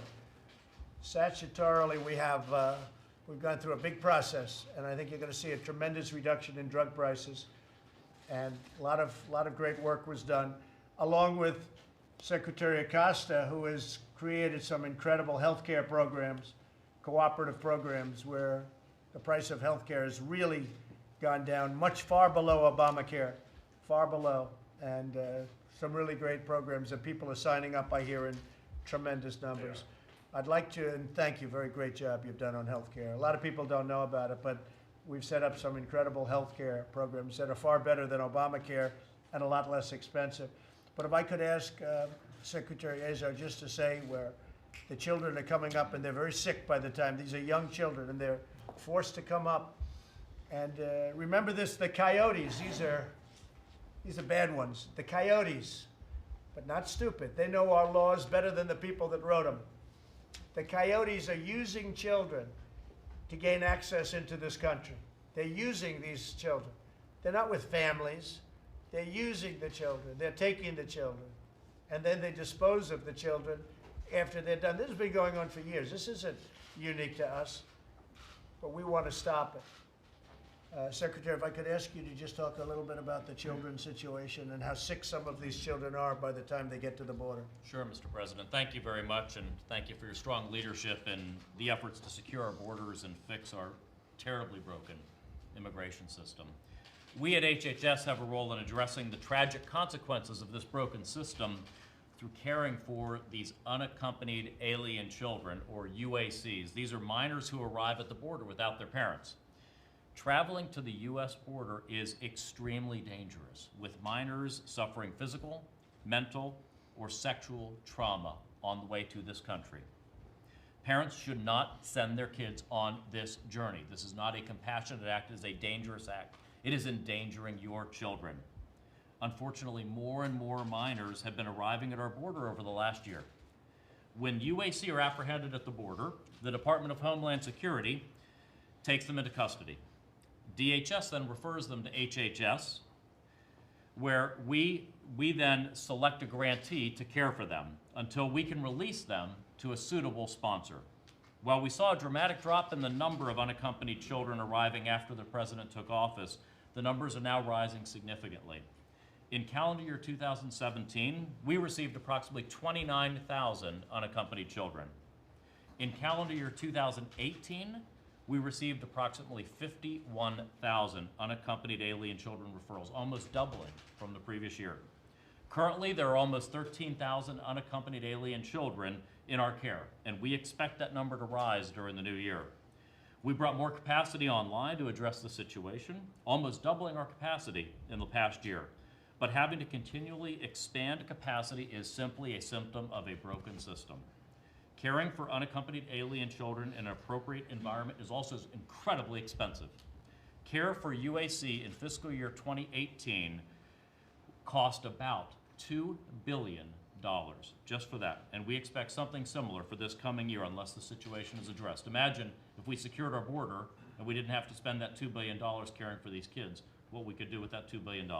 Statutorily, we've gone through a big process, and I think you're going to see a tremendous reduction in drug prices. And a lot of great work was done, along with Secretary Acosta, who has created some incredible healthcare programs, cooperative programs, where the price of healthcare has really gone down much far below Obamacare, far below, and some really great programs that people are signing up, I hear, in tremendous numbers. Yeah. I'd like to, and thank you, very great job you've done on healthcare. A lot of people don't know about it, but we've set up some incredible healthcare programs that are far better than Obamacare and a lot less expensive. But if I could ask Secretary Azar just to say where the children are coming up and they're very sick by the time, these are young children and they're forced to come up. And remember this, the coyotes, these are bad ones. The coyotes, but not stupid. They know our laws better than the people that wrote them. The coyotes are using children to gain access into this country. They're using these children. They're not with families. They're using the children. They're taking the children. And then they dispose of the children after they're done. This has been going on for years. This isn't unique to us, but we want to stop it. Secretary, if I could ask you to just talk a little bit about the children's situation and how sick some of these children are by the time they get to the border. Sure, Mr. President. Thank you very much, and thank you for your strong leadership in the efforts to secure our borders and fix our terribly broken immigration system. We at HHS have a role in addressing the tragic consequences of this broken system through caring for these unaccompanied alien children, or UACs. These are minors who arrive at the border without their parents. Traveling to the U.S. border is extremely dangerous, with minors suffering physical, mental, or sexual trauma on the way to this country. Parents should not send their kids on this journey. This is not a compassionate act, it is a dangerous act. It is endangering your children. Unfortunately, more and more minors have been arriving at our border over the last year. When UAC are apprehended at the border, the Department of Homeland Security takes them into custody. DHS then refers them to HHS, where we then select a grantee to care for them until we can release them to a suitable sponsor. While we saw a dramatic drop in the number of unaccompanied children arriving after the president took office, the numbers are now rising significantly. In calendar year 2017, we received approximately 29,000 unaccompanied children. In calendar year 2018, we received approximately 51,000 unaccompanied alien children referrals, almost doubling from the previous year. Currently, there are almost 13,000 unaccompanied alien children in our care, and we expect that number to rise during the new year. We brought more capacity online to address the situation, almost doubling our capacity in the past year. But having to continually expand capacity is simply a symptom of a broken system. Caring for unaccompanied alien children in an appropriate environment is also incredibly expensive. Care for UAC in fiscal year 2018 cost about $2 billion just for that. And we expect something similar for this coming year unless the situation is addressed. Imagine if we secured our border and we didn't have to spend that $2 billion caring for these kids, what we could do with that $2 billion.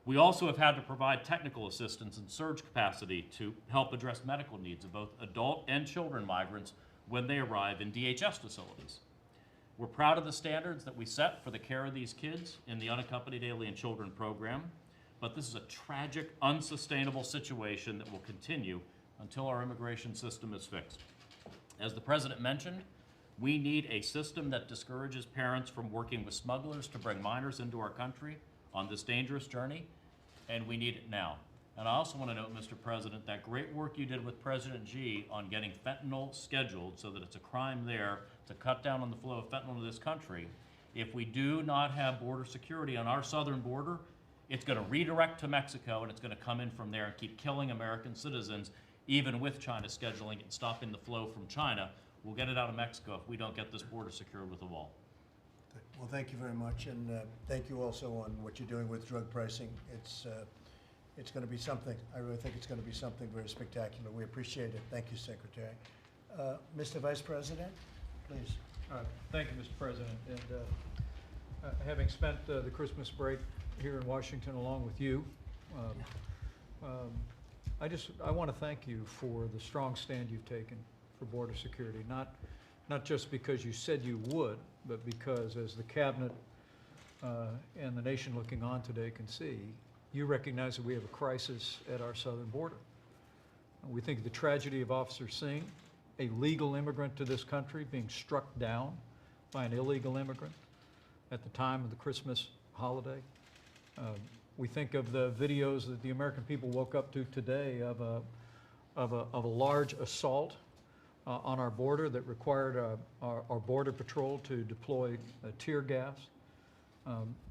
We also have had to provide technical assistance and surge capacity to help address medical needs of both adult and children migrants when they arrive in DHS facilities. We're proud of the standards that we set for the care of these kids in the Unaccompanied Alien Children program, but this is a tragic, unsustainable situation that will continue until our immigration system is fixed. As the President mentioned, we need a system that discourages parents from working with smugglers to bring minors into our country on this dangerous journey, and we need it now. And I also want to note, Mr. President, that great work you did with President Xi on getting fentanyl scheduled so that it's a crime there to cut down on the flow of fentanyl to this country. If we do not have border security on our southern border, it's going to redirect to Mexico and it's going to come in from there and keep killing American citizens, even with China scheduling it and stopping the flow from China. We'll get it out of Mexico if we don't get this border secured with a wall. Well, thank you very much, and thank you also on what you're doing with drug pricing. It's going to be something. I really think it's going to be something very spectacular. We appreciate it. Thank you, Secretary. Mr. Vice President, please. Thank you, Mr. President. And having spent the Christmas break here in Washington along with you, I want to thank you for the strong stand you've taken for border security. Not just because you said you would, but because, as the cabinet and the nation looking on today can see, you recognize that we have a crisis at our southern border. We think of the tragedy of Officer Singh, a legal immigrant to this country, being struck down by an illegal immigrant at the time of the Christmas holiday. We think of the videos that the American people woke up to today of a large assault on our border that required our Border Patrol to deploy tear gas.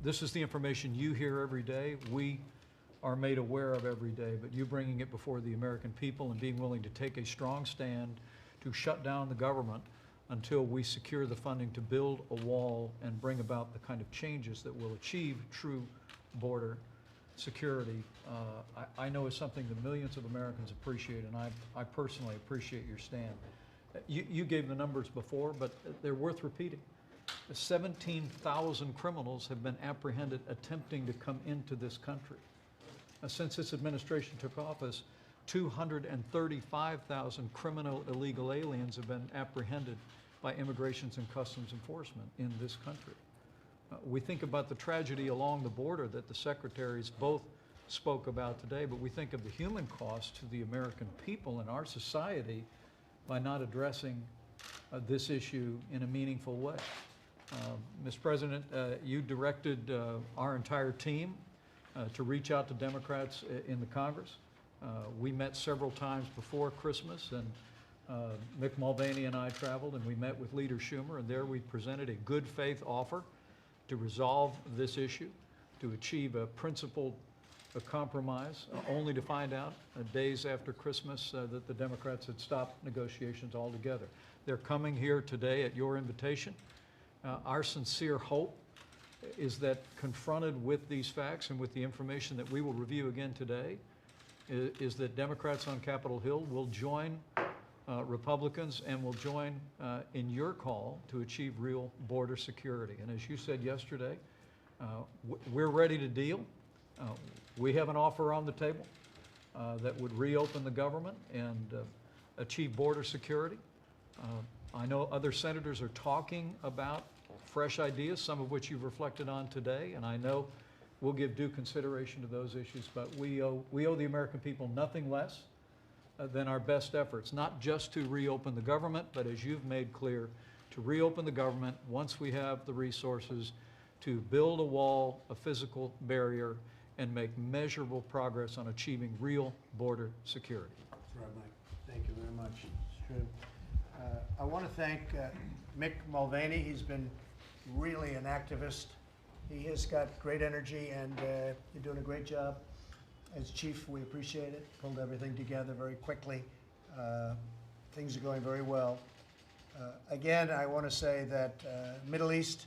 This is the information you hear every day, we are made aware of every day, but you bringing it before the American people and being willing to take a strong stand to shut down the government until we secure the funding to build a wall and bring about the kind of changes that will achieve true border security, I know is something that millions of Americans appreciate, and I personally appreciate your stand. You gave the numbers before, but they're worth repeating. 17,000 criminals have been apprehended attempting to come into this country. Since this administration took office, 235,000 criminal illegal aliens have been apprehended by Immigrations and Customs Enforcement in this country. We think about the tragedy along the border that the secretaries both spoke about today, but we think of the human cost to the American people and our society by not addressing this issue in a meaningful way. Mr. President, you directed our entire team to reach out to Democrats in the Congress. We met several times before Christmas, and Mick Mulvaney and I traveled, and we met with Leader Schumer, and there we presented a good faith offer to resolve this issue, to achieve a principled compromise, only to find out days after Christmas that the Democrats had stopped negotiations altogether. They're coming here today at your invitation. Our sincere hope is that, confronted with these facts and with the information that we will review again today, is that Democrats on Capitol Hill will join Republicans and will join in your call to achieve real border security. And as you said yesterday, we're ready to deal. We have an offer on the table that would reopen the government and achieve border security. I know other senators are talking about fresh ideas, some of which you've reflected on today, and I know we'll give due consideration to those issues, but we owe the American people nothing less than our best efforts, not just to reopen the government, but as you've made clear, to reopen the government once we have the resources to build a wall, a physical barrier, and make measurable progress on achieving real border security. That's right, Mike. Thank you very much. It's true. I want to thank Mick Mulvaney. He's been really an activist. He has got great energy, and you're doing a great job. As chief, we appreciate it. Pulled everything together very quickly. Things are going very well. Again, I want to say that Middle East,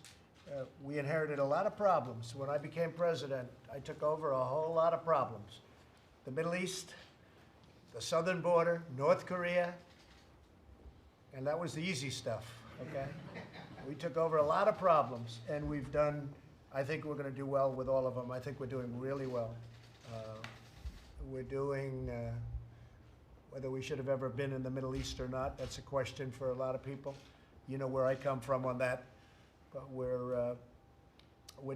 we inherited a lot of problems. When I became president, I took over a whole lot of problems. The Middle East, the southern border, North Korea, and that was the easy stuff, okay? We took over a lot of problems, and we've done, I think we're going to do well with all of them. I think we're doing really well. We're doing, whether we should have ever been in the Middle East or not, that's a question for a lot of people. You know where I come from on that. But we're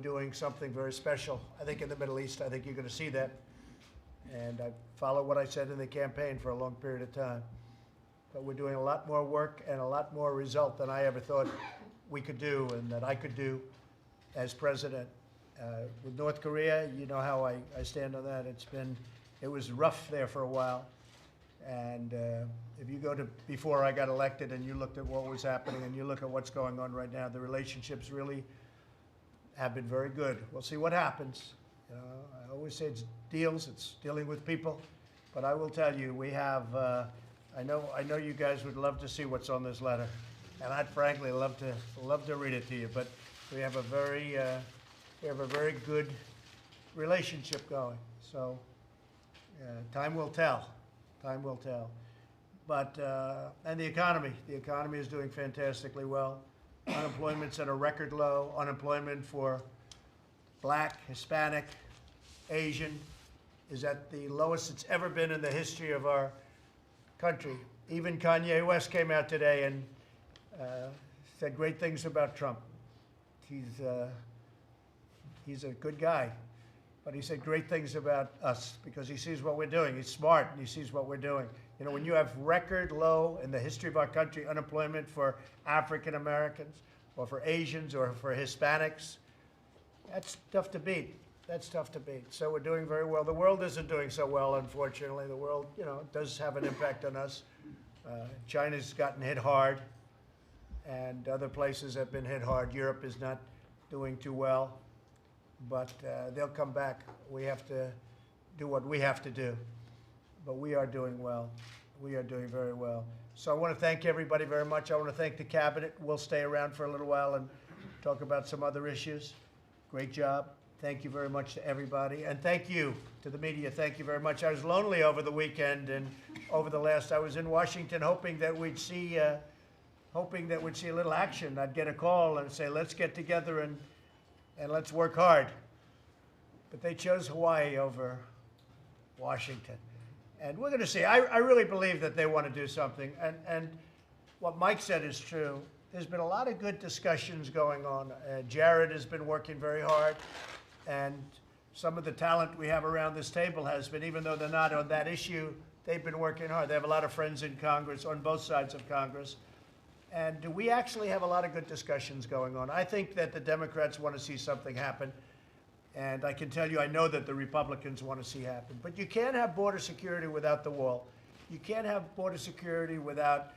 doing something very special, I think, in the Middle East. I think you're going to see that. And I follow what I said in the campaign for a long period of time. But we're doing a lot more work and a lot more result than I ever thought we could do and that I could do as president. With North Korea, you know how I stand on that. It was rough there for a while. And if you go to before I got elected and you looked at what was happening and you look at what's going on right now, the relationships really have been very good. We'll see what happens. You know, I always say it's deals, it's dealing with people. But I will tell you, we have, I know you guys would love to see what's on this letter. And I'd frankly love to read it to you. But We have a very good relationship going. So time will tell. Time will tell. But and the economy is doing fantastically well. Unemployment's at a record low. Unemployment for Black, Hispanic, Asian is at the lowest it's ever been in the history of our country. Even Kanye West came out today and said great things about Trump. He's a good guy, but he said great things about us because he sees what we're doing. He's smart and he sees what we're doing. You know, when you have record low in the history of our country unemployment for African Americans or for Asians or for Hispanics, that's tough to beat. That's tough to beat. So we're doing very well. The world isn't doing so well, unfortunately. The world, you know, does have an impact on us. China's gotten hit hard, and other places have been hit hard. Europe is not doing too well, but they'll come back. We have to do what we have to do. But we are doing well. We are doing very well. So I want to thank everybody very much. I want to thank the cabinet. We'll stay around for a little while and talk about some other issues. Great job. Thank you very much to everybody. And thank you to the media. Thank you very much. I was lonely over the weekend and over the last, I was in Washington hoping that we'd see a little action. I'd get a call and say, let's get together and let's work hard. But they chose Hawaii over Washington. And we're going to see. I really believe that they want to do something. And what Mike said is true. There's been a lot of good discussions going on. Jared has been working very hard. And some of the talent we have around this table has been, even though they're not on that issue, they've been working hard. They have a lot of friends in Congress, on both sides of Congress. And we actually have a lot of good discussions going on. I think that the Democrats want to see something happen. And I can tell you, I know that the Republicans want to see happen. But you can't have border security without the wall. You can't have border security without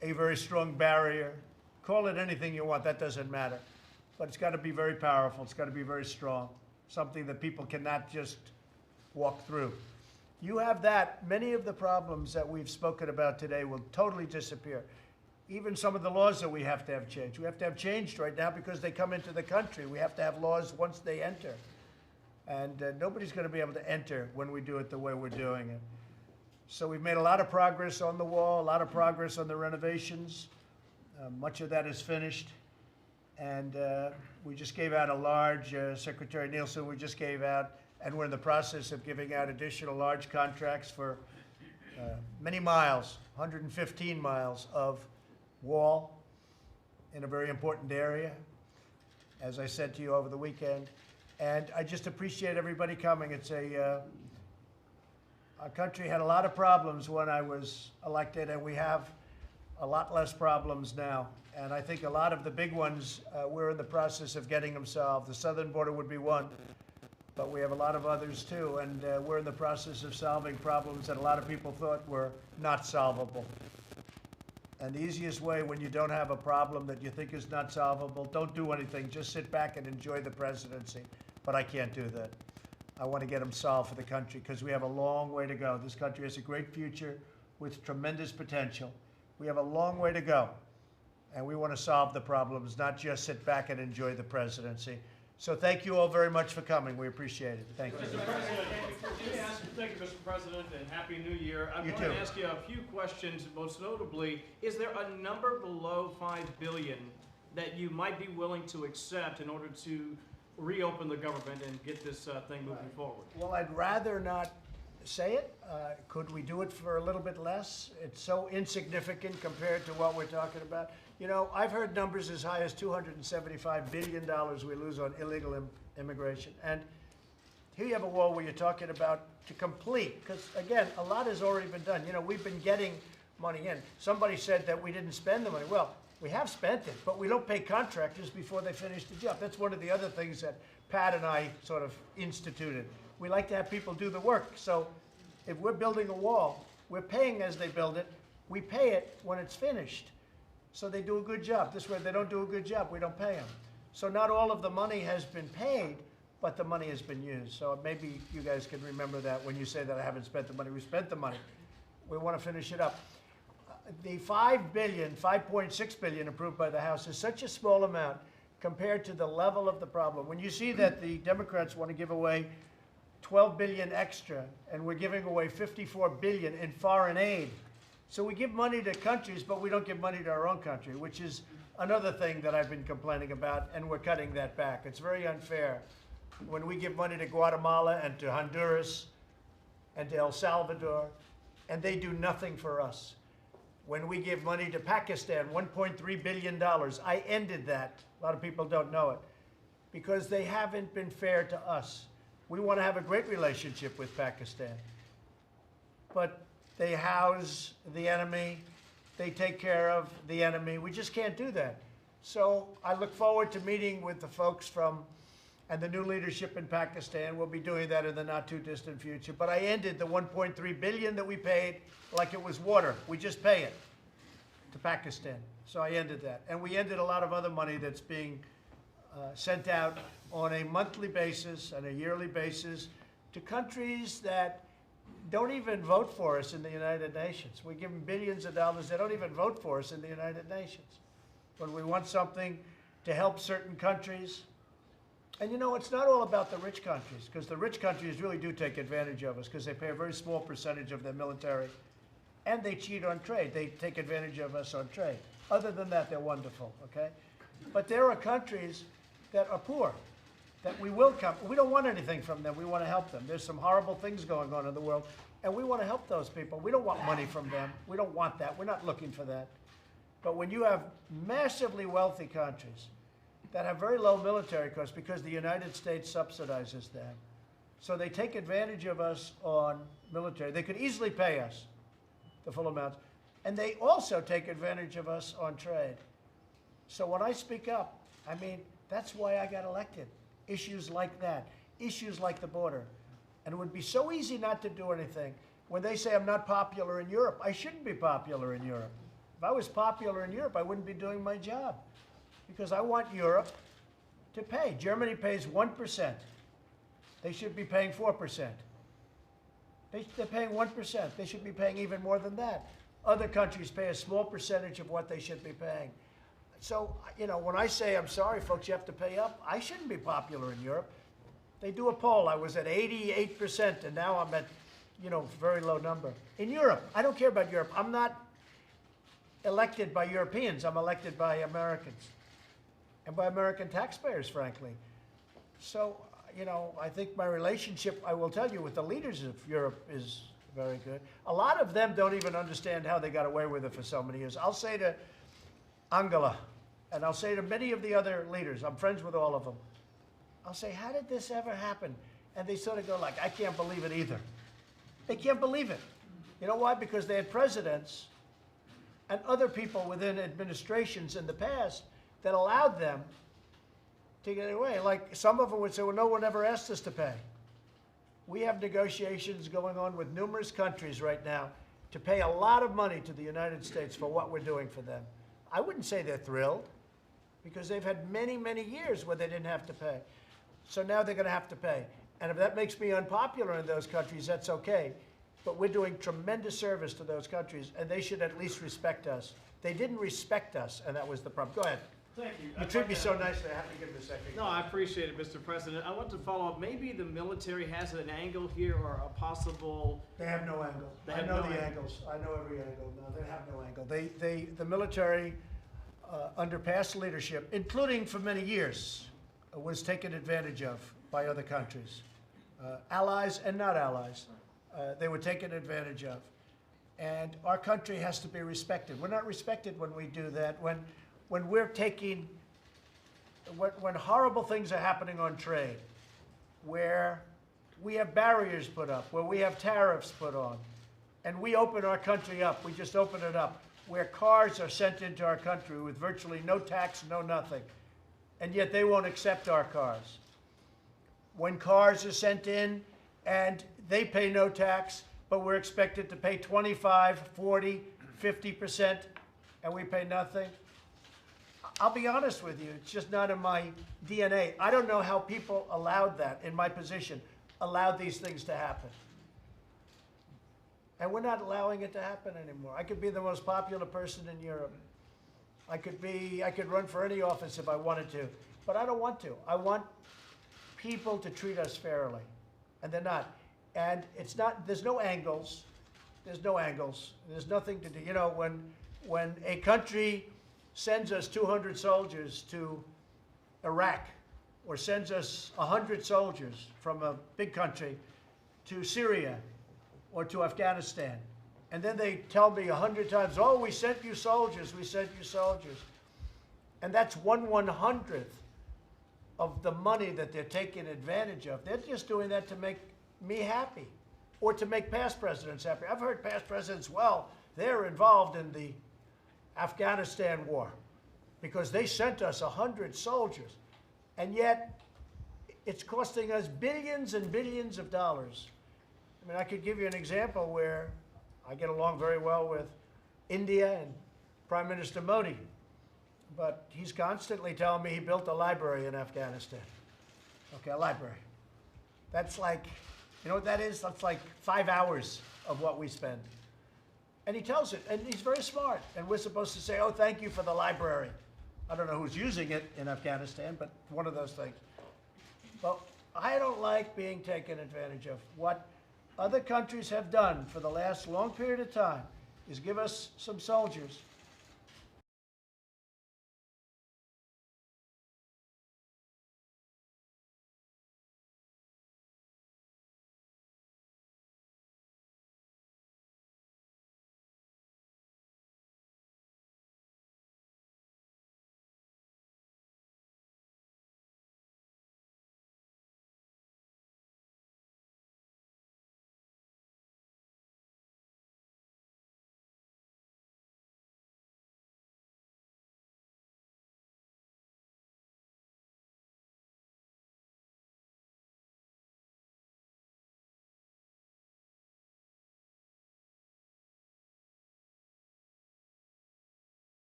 a very strong barrier. Call it anything you want, that doesn't matter. But it's got to be very powerful. It's got to be very strong. Something that people cannot just walk through. You have that, many of the problems that we've spoken about today will totally disappear. Even some of the laws that we have to have changed. We have to have changed right now because they come into the country. We have to have laws once they enter. And nobody's going to be able to enter when we do it the way we're doing it. So we've made a lot of progress on the wall, a lot of progress on the renovations. Much of that is finished. And we just gave out a large, Secretary Nielsen, we just gave out, and we're in the process of giving out additional large contracts for many miles, 115 miles of wall in a very important area, as I said to you over the weekend. And I just appreciate everybody coming. It's our country had a lot of problems when I was elected, and we have a lot less problems now. And I think a lot of the big ones, we're in the process of getting them solved. The southern border would be one, but we have a lot of others too. And we're in the process of solving problems that a lot of people thought were not solvable. And the easiest way when you don't have a problem that you think is not solvable, don't do anything. Just sit back and enjoy the presidency. But I can't do that. I want to get them solved for the country because we have a long way to go. This country has a great future with tremendous potential. We have a long way to go. And we want to solve the problems, not just sit back and enjoy the presidency. So thank you all very much for coming. We appreciate it. Thank you. Mr. President, thank you, Mr. President, and Happy New Year. I want to ask you a few questions, most notably, is there a number below $5 billion that you might be willing to accept in order to reopen the government and get this thing moving forward? Well, I'd rather not say it. Could we do it for a little bit less? It's so insignificant compared to what we're talking about. You know, I've heard numbers as high as $275 billion we lose on illegal immigration. And here you have a wall where you're talking about to complete, because again, a lot has already been done. You know, we've been getting money in. Somebody said that we didn't spend the money. Well, we have spent it, but we don't pay contractors before they finish the job. That's one of the other things that Pat and I sort of instituted. We like to have people do the work. So if we're building a wall, we're paying as they build it. We pay it when it's finished. So they do a good job. This way, if they don't do a good job, we don't pay them. So not all of the money has been paid, but the money has been used. So maybe you guys can remember that when you say that I haven't spent the money. We spent the money. We want to finish it up. The $5.6 billion approved by the House is such a small amount compared to the level of the problem. When you see that the Democrats want to give away 12 billion extra, and we're giving away 54 billion in foreign aid. So we give money to countries, but we don't give money to our own country, which is another thing that I've been complaining about, and we're cutting that back. It's very unfair when we give money to Guatemala and to Honduras and to El Salvador, and they do nothing for us. When we give money to Pakistan, $1.3 billion, I ended that. A lot of people don't know it, because they haven't been fair to us. We want to have a great relationship with Pakistan, but they house the enemy, they take care of the enemy. We just can't do that. So I look forward to meeting with the folks and the new leadership in Pakistan. We'll be doing that in the not too distant future. But I ended the $1.3 billion that we paid like it was water. We just pay it to Pakistan. So I ended that. And we ended a lot of other money that's being sent out on a monthly basis and a yearly basis to countries that don't even vote for us in the United Nations. We give them billions of dollars. They don't even vote for us in the United Nations. When we want something to help certain countries, and you know, it's not all about the rich countries, because the rich countries really do take advantage of us because they pay a very small percentage of their military, and they cheat on trade. They take advantage of us on trade. Other than that, they're wonderful, okay? But there are countries that are poor, that we will come. We don't want anything from them. We want to help them. There's some horrible things going on in the world, and we want to help those people. We don't want money from them. We don't want that. We're not looking for that. But when you have massively wealthy countries that have very low military costs because the United States subsidizes them, so they take advantage of us on military. They could easily pay us the full amounts, and they also take advantage of us on trade. So when I speak up, I mean, that's why I got elected. Issues like that, issues like the border. And it would be so easy not to do anything. When they say I'm not popular in Europe, I shouldn't be popular in Europe. If I was popular in Europe, I wouldn't be doing my job, because I want Europe to pay. Germany pays 1%. They should be paying 4%. They're paying 1%. They should be paying even more than that. Other countries pay a small percentage of what they should be paying. So, you know, when I say, I'm sorry, folks, you have to pay up, I shouldn't be popular in Europe. They do a poll. I was at 88%, and now I'm at, you know, very low number. In Europe, I don't care about Europe. I'm not elected by Europeans. I'm elected by Americans and by American taxpayers, frankly. So, you know, I think my relationship, I will tell you, with the leaders of Europe is very good. A lot of them don't even understand how they got away with it for so many years. I'll say to Angela, and I'll say to many of the other leaders, I'm friends with all of them, I'll say, how did this ever happen? And they sort of go like, I can't believe it either. They can't believe it. You know why? Because they had presidents and other people within administrations in the past that allowed them to get away. Like some of them would say, well, no one ever asked us to pay. We have negotiations going on with numerous countries right now to pay a lot of money to the United States for what we're doing for them. I wouldn't say they're thrilled, because they've had many, many years where they didn't have to pay. So now they're going to have to pay. And if that makes me unpopular in those countries, that's okay. But we're doing tremendous service to those countries, and they should at least respect us. They didn't respect us, and that was the problem. Go ahead. Thank you. You treat me so nicely, I have to give him a second. No, I appreciate it, Mr. President. I want to follow up. Maybe the military has an angle here, or a possible. They have no angle. They I have know no the angle. angles. I know every angle. No, they have no angle. The military, under past leadership, including for many years, was taken advantage of by other countries, allies and not allies. They were taken advantage of. And our country has to be respected. We're not respected when we do that. When we're taking, when horrible things are happening on trade, where we have barriers put up, where we have tariffs put on, and we open our country up, we just open it up, where cars are sent into our country with virtually no tax, no nothing, and yet they won't accept our cars. When cars are sent in and they pay no tax, but we're expected to pay 25, 40, 50%, and we pay nothing. I'll be honest with you, it's just not in my DNA. I don't know how people allowed that, in my position, allowed these things to happen. And we're not allowing it to happen anymore. I could be the most popular person in Europe. I could run for any office if I wanted to, but I don't want to. I want people to treat us fairly, and they're not. And it's not, there's no angles. There's no angles. There's nothing to do. You know, when a country sends us 200 soldiers to Iraq, or sends us 100 soldiers from a big country to Syria or to Afghanistan, and then they tell me 100 times, oh, we sent you soldiers, we sent you soldiers. And that's 1/100th of the money that they're taking advantage of. They're just doing that to make me happy, or to make past presidents happy. I've heard past presidents, well, they're involved in the Afghanistan war because they sent us 100 soldiers. And yet, it's costing us billions and billions of dollars. I mean, I could give you an example where I get along very well with India and Prime Minister Modi, but he's constantly telling me he built a library in Afghanistan. Okay, a library. That's like, you know what that is? That's like 5 hours of what we spend. And he tells it, and he's very smart. And we're supposed to say, oh, thank you for the library. I don't know who's using it in Afghanistan, but one of those things. Well, I don't like being taken advantage of. What other countries have done for the last long period of time is give us some soldiers.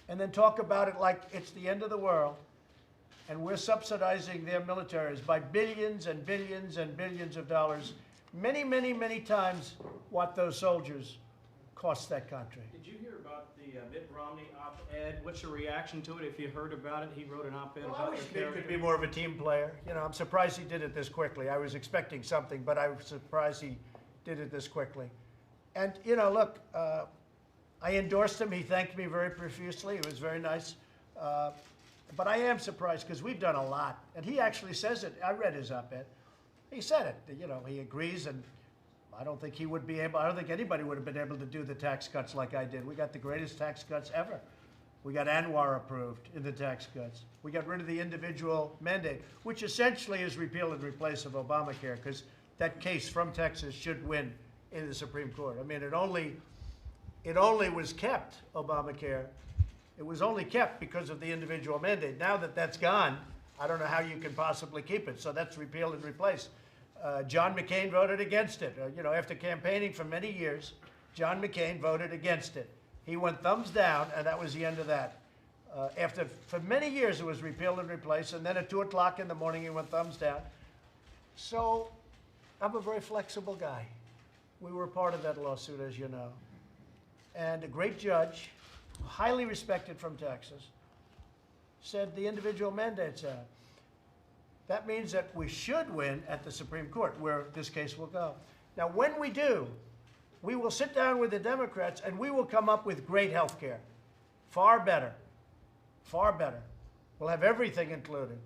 And then talk about it like it's the end of the world, and we're subsidizing their militaries by billions and billions and billions of dollars, many, many, many times what those soldiers cost that country. Did you hear about the Mitt Romney op-ed? What's your reaction to it? If you heard about it, he wrote an op-ed Well, I about wish your Mitt character. could be more of a team player. You know, I'm surprised he did it this quickly. I was expecting something, but I was surprised he did it this quickly. And, you know, look, I endorsed him. He thanked me very profusely. It was very nice. But I am surprised because we've done a lot. And he actually says it. I read his op-ed. He said it. You know, he agrees, and I don't think he would be able, I don't think anybody would have been able to do the tax cuts like I did. We got the greatest tax cuts ever. We got Anwar approved in the tax cuts. We got rid of the individual mandate, which essentially is repeal and replace of Obamacare, because that case from Texas should win in the Supreme Court. I mean, it only was kept, Obamacare. It was only kept because of the individual mandate. Now that that's gone, I don't know how you can possibly keep it. So that's repeal and replace. John McCain voted against it. You know, after campaigning for many years, John McCain voted against it. He went thumbs down, and that was the end of that. For many years, it was repeal and replace, and then at 2 o'clock in the morning, he went thumbs down. So I'm a very flexible guy. We were part of that lawsuit, as you know. And a great judge, highly respected from Texas, said the individual mandate's out. That means that we should win at the Supreme Court, where this case will go. Now, when we do, we will sit down with the Democrats and we will come up with great health care. Far better. Far better. We'll have everything included.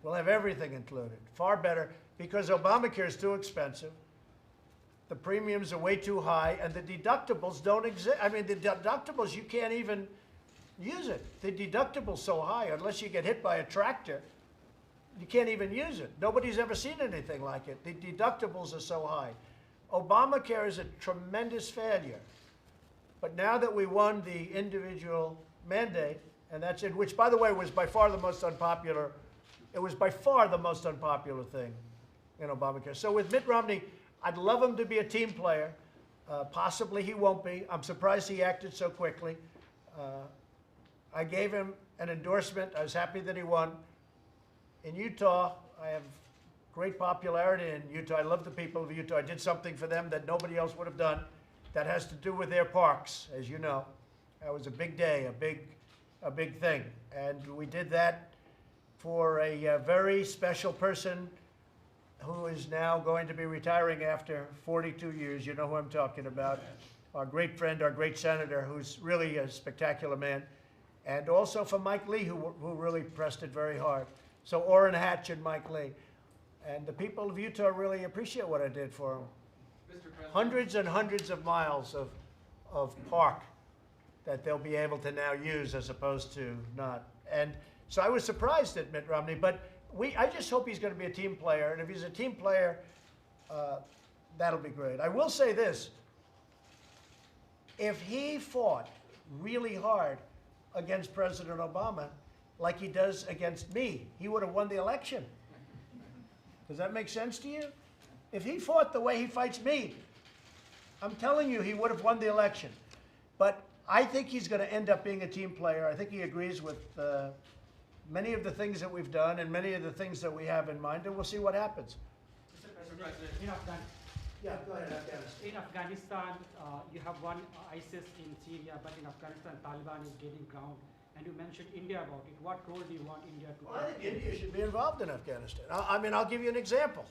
We'll have everything included. Far better, because Obamacare is too expensive. The premiums are way too high, and the deductibles don't exist. I mean, the deductibles, you can't even use it. The deductible's so high, unless you get hit by a tractor, you can't even use it. Nobody's ever seen anything like it. The deductibles are so high. Obamacare is a tremendous failure. But now that we won the individual mandate, and that's it, which, by the way, was by far the most unpopular, it was by far the most unpopular thing in Obamacare. So with Mitt Romney, I'd love him to be a team player. Possibly he won't be. I'm surprised he acted so quickly. I gave him an endorsement. I was happy that he won. In Utah, I have great popularity in Utah. I love the people of Utah. I did something for them that nobody else would have done. That has to do with their parks, as you know. That was a big day, a big thing. And we did that for a very special person who is now going to be retiring after 42 years. You know who I'm talking about. Our great friend, our great senator, who's really a spectacular man. And also for Mike Lee, who really pressed it very hard. So Orrin Hatch and Mike Lee. And the people of Utah really appreciate what I did for them. Hundreds and hundreds of miles of park that they'll be able to now use as opposed to not. And so I was surprised at Mitt Romney, but I just hope he's going to be a team player. And if he's a team player, that'll be great. I will say this. If he fought really hard against President Obama, like he does against me, he would have won the election. Does that make sense to you? If he fought the way he fights me, I'm telling you, he would have won the election. But I think he's going to end up being a team player. I think he agrees with many of the things that we've done and many of the things that we have in mind, and we'll see what happens. Mr. President, Yeah, go ahead, Afghanistan. in Afghanistan, you have won ISIS in Syria, but in Afghanistan, Taliban is gaining ground. And you mentioned India about it. What role do you want India to Well, I play? think India should be involved in Afghanistan. I mean, I'll give you an example.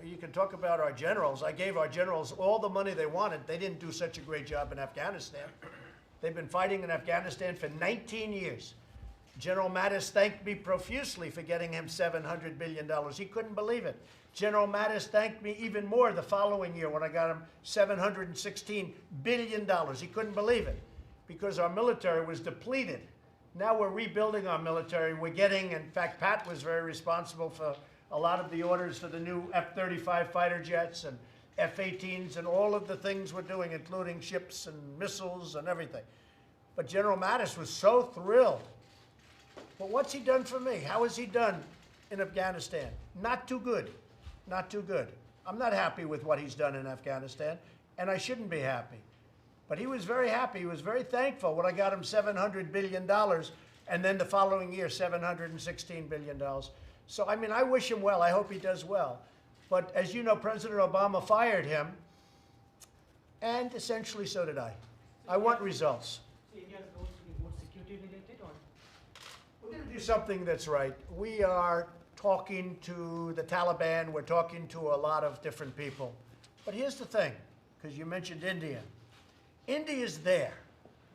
You can talk about our generals. I gave our generals all the money they wanted. They didn't do such a great job in Afghanistan. They've been fighting in Afghanistan for 19 years. General Mattis thanked me profusely for getting him $700 billion. He couldn't believe it. General Mattis thanked me even more the following year when I got him $716 billion. He couldn't believe it because our military was depleted. Now we're rebuilding our military. We're getting, in fact, Pat was very responsible for a lot of the orders for the new F-35 fighter jets and F-18s and all of the things we're doing, including ships and missiles and everything. But General Mattis was so thrilled. But what's he done for me? How has he done in Afghanistan? Not too good. Not too good. I'm not happy with what he's done in Afghanistan, and I shouldn't be happy. But he was very happy. He was very thankful when I got him $700 billion, and then the following year, $716 billion. So, I mean, I wish him well. I hope he does well. But as you know, President Obama fired him, and essentially so did I. I want results. So India's goals to be more security related, or? We're going to do something that's right. We are talking to the Taliban. We're talking to a lot of different people. But here's the thing, because you mentioned India. India is there.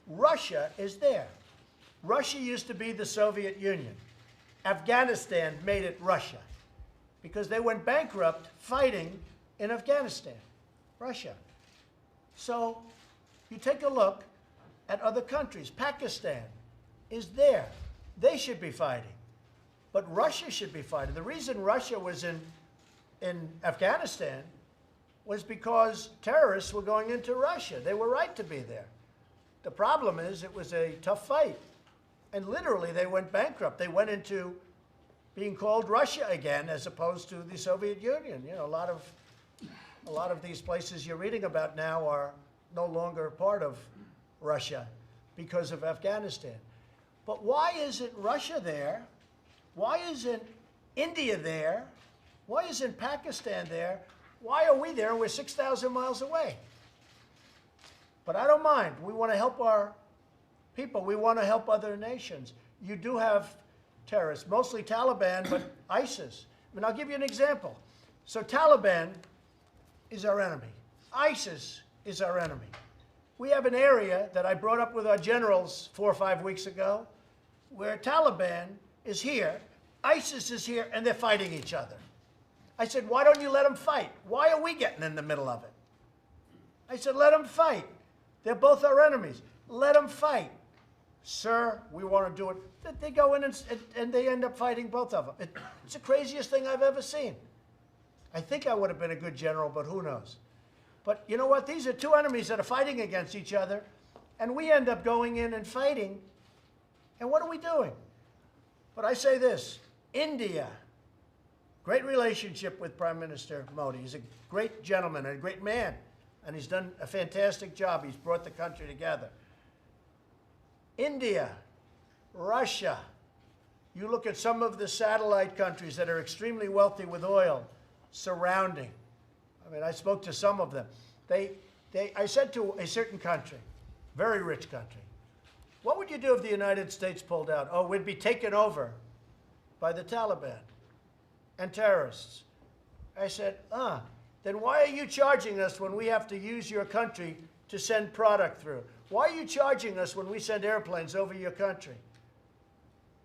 Russia is there. Russia used to be the Soviet Union. Afghanistan made it Russia because they went bankrupt fighting in Afghanistan, Russia. So you take a look at other countries. Pakistan is there. They should be fighting. But Russia should be fighting. The reason Russia was in Afghanistan was because terrorists were going into Russia. They were right to be there. The problem is it was a tough fight. And literally they went bankrupt. They went into being called Russia again as opposed to the Soviet Union. You know, a lot of these places you're reading about now are no longer part of Russia because of Afghanistan. But why isn't Russia there? Why isn't India there? Why isn't Pakistan there? Why are we there and we're 6,000 miles away? But I don't mind. We want to help our people. We want to help other nations. You do have terrorists, mostly Taliban, but ISIS. I mean, I'll give you an example. So Taliban is our enemy. ISIS is our enemy. We have an area that I brought up with our generals 4 or 5 weeks ago where Taliban is here, ISIS is here, and they're fighting each other. I said, why don't you let them fight? Why are we getting in the middle of it? I said, let them fight. They're both our enemies. Let them fight. Sir, we want to do it. They go in and they end up fighting both of them. It's the craziest thing I've ever seen. I think I would have been a good general, but who knows? But you know what? These are two enemies that are fighting against each other, and we end up going in and fighting. And what are we doing? But I say this, India, great relationship with Prime Minister Modi. He's a great gentleman and a great man, and he's done a fantastic job. He's brought the country together. India, Russia, you look at some of the satellite countries that are extremely wealthy with oil, surrounding. I mean, I spoke to some of them. I said to a certain country, very rich country, what would you do if the United States pulled out? Oh, we'd be taken over by the Taliban and terrorists. I said, then why are you charging us when we have to use your country to send product through? Why are you charging us when we send airplanes over your country?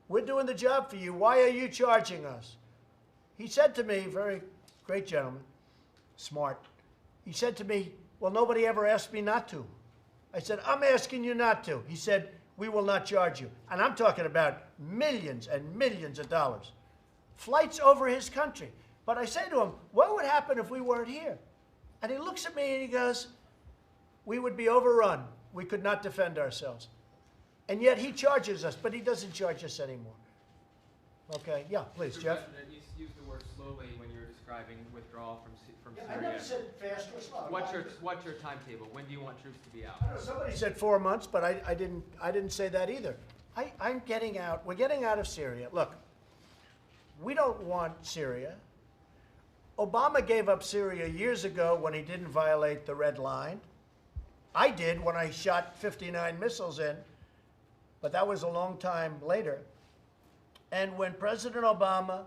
We're doing the job for you. Why are you charging us? He said to me, very great gentleman, smart, he said to me, well, nobody ever asked me not to. I said, I'm asking you not to. He said, we will not charge you. And I'm talking about millions and millions of dollars. Flights over his country. But I say to him, what would happen if we weren't here? And he looks at me and he goes, we would be overrun. We could not defend ourselves. And yet he charges us, but he doesn't charge us anymore. Okay, yeah, please, Mr. Jeff. President, you used the word slowly when you were describing withdrawal from Yeah, I Syria. never said fast or slow. What's your timetable? When do you want troops to be out? I don't know, somebody said 4 months, but I didn't say that either. I'm getting out. We're getting out of Syria. Look, we don't want Syria. Obama gave up Syria years ago when he didn't violate the red line. I did when I shot 59 missiles in, but that was a long time later. And when President Obama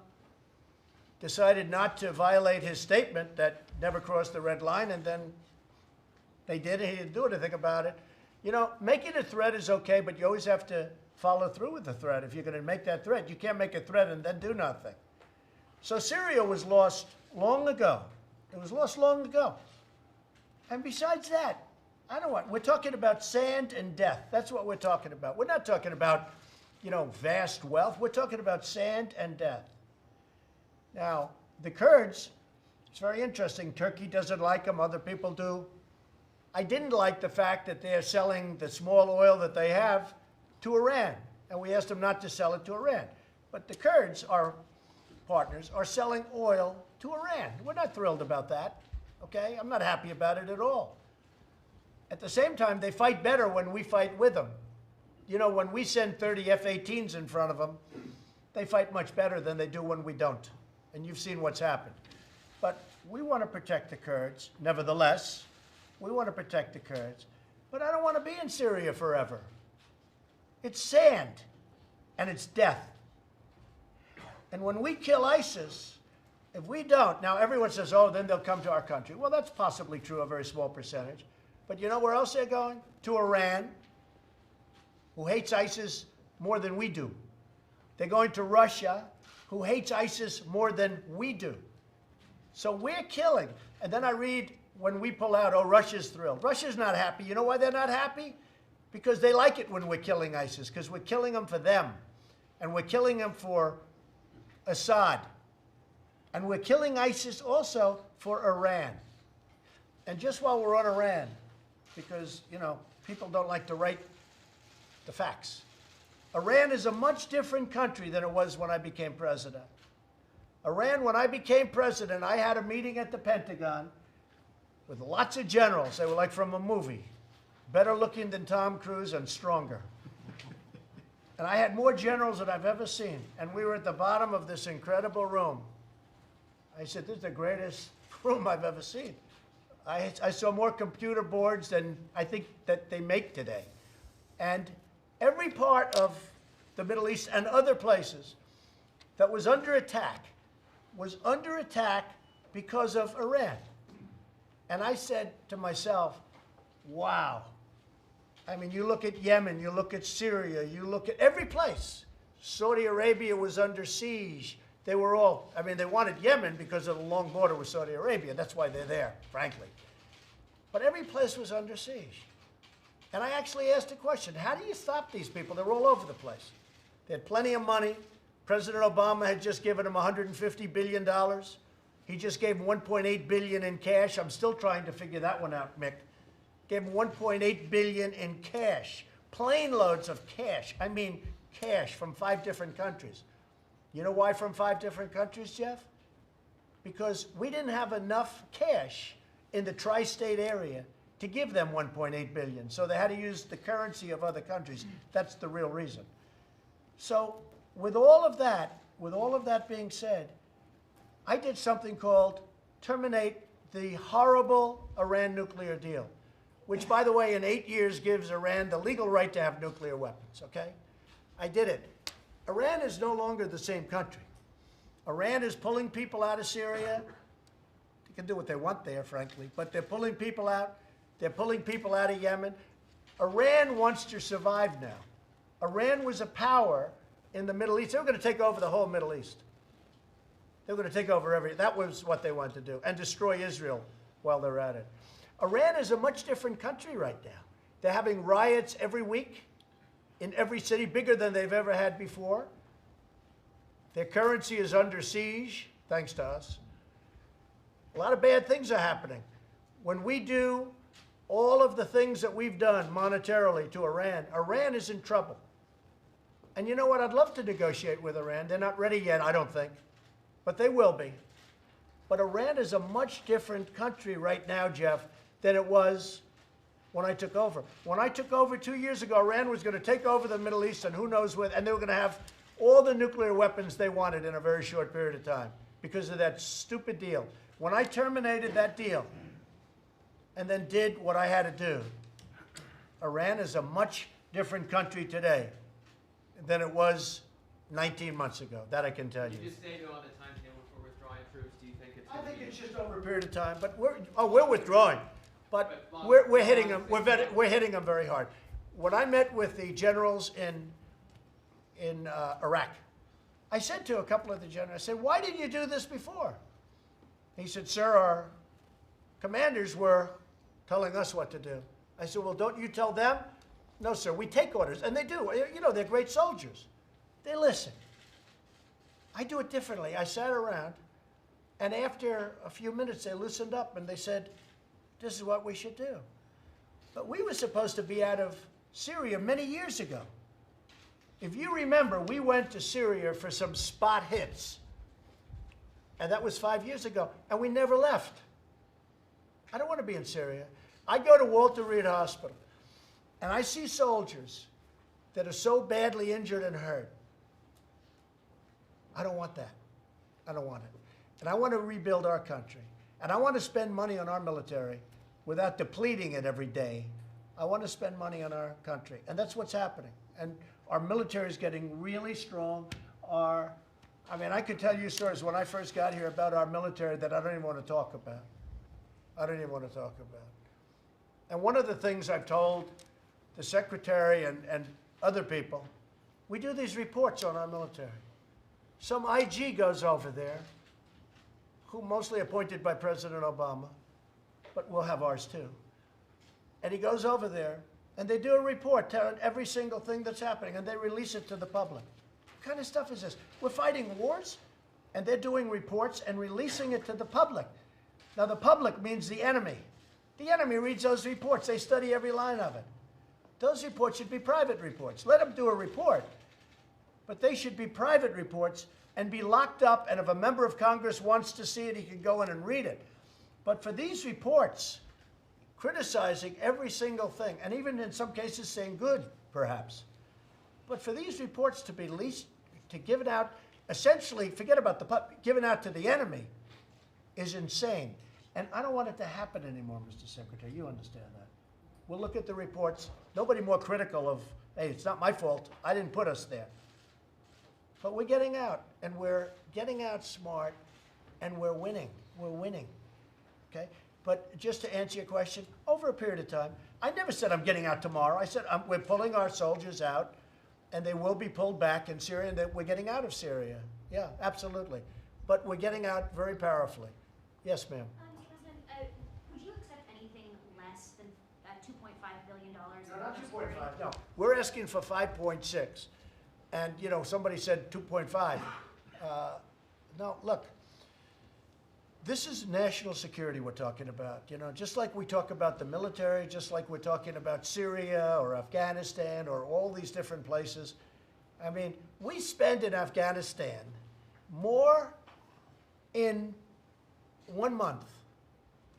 decided not to violate his statement that never crossed the red line, and then they did, and he didn't do anything about it. You know, making a threat is okay, but you always have to follow through with the threat. If you're going to make that threat, you can't make a threat and then do nothing. So Syria was lost long ago. It was lost long ago. And besides that, I don't want, we're talking about sand and death. That's what we're talking about. We're not talking about, you know, vast wealth. We're talking about sand and death. Now, the Kurds, it's very interesting. Turkey doesn't like them. Other people do. I didn't like the fact that they're selling the small oil that they have to Iran. And we asked them not to sell it to Iran. But the Kurds, our partners, are selling oil to Iran. We're not thrilled about that. Okay? I'm not happy about it at all. At the same time, they fight better when we fight with them. You know, when we send 30 F-18s in front of them, they fight much better than they do when we don't. And you've seen what's happened. But we want to protect the Kurds. Nevertheless, we want to protect the Kurds. But I don't want to be in Syria forever. It's sand, and it's death. And when we kill ISIS, if we don't, now everyone says, oh, then they'll come to our country. Well, that's possibly true, a very small percentage. But you know where else they're going? To Iran, who hates ISIS more than we do. They're going to Russia, who hates ISIS more than we do. So we're killing. And then I read when we pull out, oh, Russia's thrilled. Russia's not happy. You know why they're not happy? Because they like it when we're killing ISIS, because we're killing them for them. And we're killing them for Assad. And we're killing ISIS also for Iran. And just while we're on Iran, because, you know, people don't like to write the facts. Iran is a much different country than it was when I became president. Iran, when I became president, I had a meeting at the Pentagon with lots of generals. They were like from a movie, better looking than Tom Cruise and stronger. And I had more generals than I've ever seen. And we were at the bottom of this incredible room. I said, this is the greatest room I've ever seen. I saw more computer boards than I think that they make today. And every part of the Middle East and other places that was under attack because of Iran. And I said to myself, wow. I mean, you look at Yemen, you look at Syria, you look at every place. Saudi Arabia was under siege. They were all, I mean, they wanted Yemen because of the long border with Saudi Arabia. That's why they're there, frankly. But every place was under siege. And I actually asked a question, how do you stop these people? They're all over the place. They had plenty of money. President Obama had just given them $150 billion. He just gave them $1.8 billion in cash. I'm still trying to figure that one out, Mick. Gave them $1.8 billion in cash. Plane loads of cash. I mean cash from 5 different countries. You know why from 5 different countries, Jeff? Because we didn't have enough cash in the tri-state area to give them $1.8 billion. So they had to use the currency of other countries. That's the real reason. So with all of that being said, I did something called terminate the horrible Iran nuclear deal, which, by the way, in 8 years gives Iran the legal right to have nuclear weapons, okay? I did it. Iran is no longer the same country. Iran is pulling people out of Syria. They can do what they want there, frankly, but they're pulling people out. They're pulling people out of Yemen. Iran wants to survive now. Iran was a power in the Middle East. They were going to take over the whole Middle East. They were going to take over everything. That was what they wanted to do, and destroy Israel while they're at it. Iran is a much different country right now. They're having riots every week in every city, bigger than they've ever had before. Their currency is under siege, thanks to us. A lot of bad things are happening. When we do all of the things that we've done monetarily to Iran, Iran is in trouble. And you know what? I'd love to negotiate with Iran. They're not ready yet, I don't think, but they will be. But Iran is a much different country right now, Jeff, than it was when I took over. When I took over 2 years ago, Iran was going to take over the Middle East and who knows what, and they were going to have all the nuclear weapons they wanted in a very short period of time because of that stupid deal. When I terminated that deal and then did what I had to do, Iran is a much different country today than it was 19 months ago. That I can tell you. You just stated on the timetable for withdrawing troops. Do you think it's? I think it's just over a period of time. But we're withdrawing, but we're hitting them. We're hitting them very hard. When I met with the generals in Iraq, I said to a couple of the generals, I said, "Why didn't you do this before?" He said, "Sir, our commanders were telling us what to do." I said, "Well, don't you tell them?" "No, sir, we take orders." And they do. You know, they're great soldiers. They listen. I do it differently. I sat around, and after a few minutes, they loosened up, and they said, "This is what we should do." But we were supposed to be out of Syria many years ago. If you remember, we went to Syria for some spot hits, and that was 5 years ago, and we never left. I don't want to be in Syria. I go to Walter Reed Hospital, and I see soldiers that are so badly injured and hurt. I don't want that. I don't want it. And I want to rebuild our country. And I want to spend money on our military without depleting it every day. I want to spend money on our country. And that's what's happening. And our military is getting really strong. I mean, I could tell you stories when I first got here about our military that I don't even want to talk about. I don't even want to talk about. And one of the things I've told the secretary and other people, we do these reports on our military. Some IG goes over there, who mostly appointed by President Obama, but we'll have ours too. And he goes over there, and they do a report telling every single thing that's happening, and they release it to the public. What kind of stuff is this? We're fighting wars, and they're doing reports and releasing it to the public. Now, the public means the enemy. The enemy reads those reports. They study every line of it. Those reports should be private reports. Let them do a report. But they should be private reports and be locked up, and if a member of Congress wants to see it, he can go in and read it. But for these reports, criticizing every single thing, and even in some cases saying good, perhaps, but for these reports to be leased, to give it out, essentially, forget about given out to the enemy, is insane. And I don't want it to happen anymore, Mr. Secretary. You understand that. We'll look at the reports. Nobody more critical of, hey, it's not my fault. I didn't put us there. But we're getting out, and we're getting out smart, and we're winning. We're winning, okay? But just to answer your question, over a period of time, I never said I'm getting out tomorrow. I said we're pulling our soldiers out, and they will be pulled back in Syria, and that we're getting out of Syria. Yeah, absolutely. But we're getting out very powerfully. Yes, ma'am. President, would you accept anything less than $2.5 billion? No, not 2.5. No, we're asking for 5.6. And, you know, somebody said 2.5. No, look, this is national security we're talking about. You know, just like we talk about the military, just like we're talking about Syria or Afghanistan or all these different places. I mean, we spend in Afghanistan more in 1 month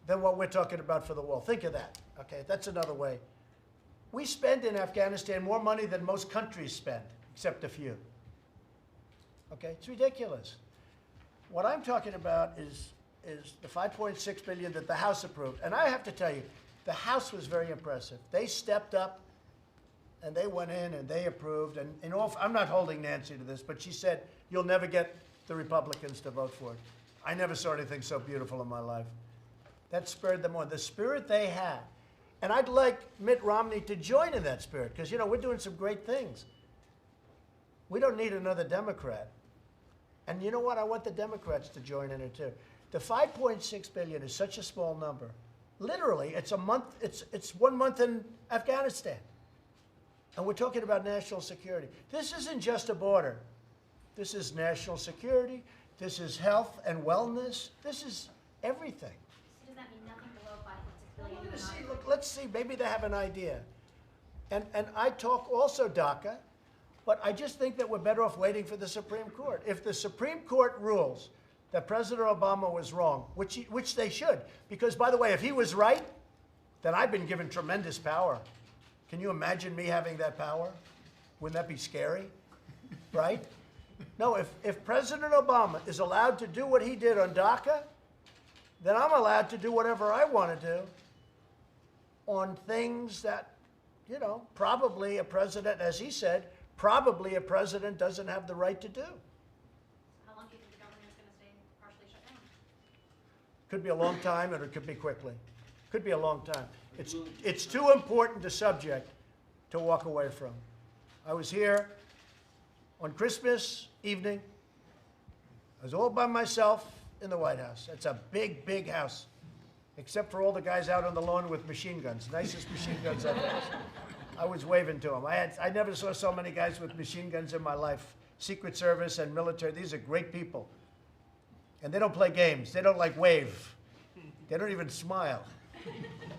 than what we're talking about for the wall. Think of that, okay? That's another way. We spend in Afghanistan more money than most countries spend, except a few. Okay, it's ridiculous. What I'm talking about is is the 5.6 billion that the House approved. And I have to tell you, the House was very impressive. They stepped up and they went in and they approved. And in all, I'm not holding Nancy to this, but she said, you'll never get the Republicans to vote for it. I never saw anything so beautiful in my life. That spurred them on. The spirit they had. And I'd like Mitt Romney to join in that spirit because, you know, we're doing some great things. We don't need another Democrat. And you know what? I want the Democrats to join in it too. The 5.6 billion is such a small number. Literally, it's a month. It's 1 month in Afghanistan. And we're talking about national security. This isn't just a border. This is national security. This is health and wellness. This is everything. So does that mean nothing below 5.6 billion? Well, let's see. Maybe they have an idea. And I talk also DACA, but I just think that we're better off waiting for the Supreme Court. If the Supreme Court rules that President Obama was wrong, which they should, because, by the way, if he was right, then I've been given tremendous power. Can you imagine me having that power? Wouldn't that be scary? Right? No, if President Obama is allowed to do what he did on DACA, then I'm allowed to do whatever I want to do on things that, you know, probably a president, as he said, probably a president doesn't have the right to do. How long do you think the government is going to stay partially shut down? Could be a long time, and it could be quickly. Could be a long time. It's too important a subject to walk away from. I was here on Christmas evening. I was all by myself in the White House. It's a big, big house, except for all the guys out on the lawn with machine guns, nicest machine guns I've ever seen. I was waving to them. I never saw so many guys with machine guns in my life. Secret Service and military, these are great people. And they don't play games. They don't like wave. They don't even smile.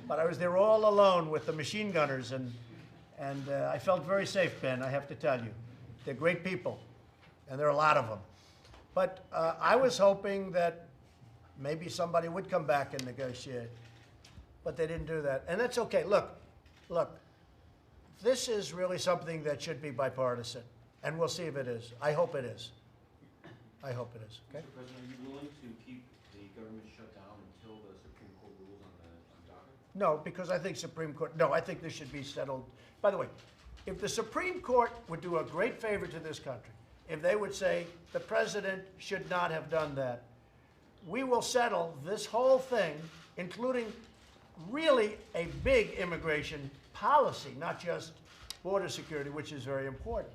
But I was there all alone with the machine gunners, and I felt very safe, Ben, I have to tell you. They're great people, and there are a lot of them. But I was hoping that maybe somebody would come back and negotiate. But they didn't do that. And that's okay. Look, this is really something that should be bipartisan. And we'll see if it is. I hope it is. I hope it is. Okay? Mr. President, are you willing to keep the government shut down until the Supreme Court rules on DACA? No, because I think Supreme Court, no, I think this should be settled. By the way, if the Supreme Court would do a great favor to this country, if they would say the president should not have done that, we will settle this whole thing, including really a big immigration policy, not just border security, which is very important.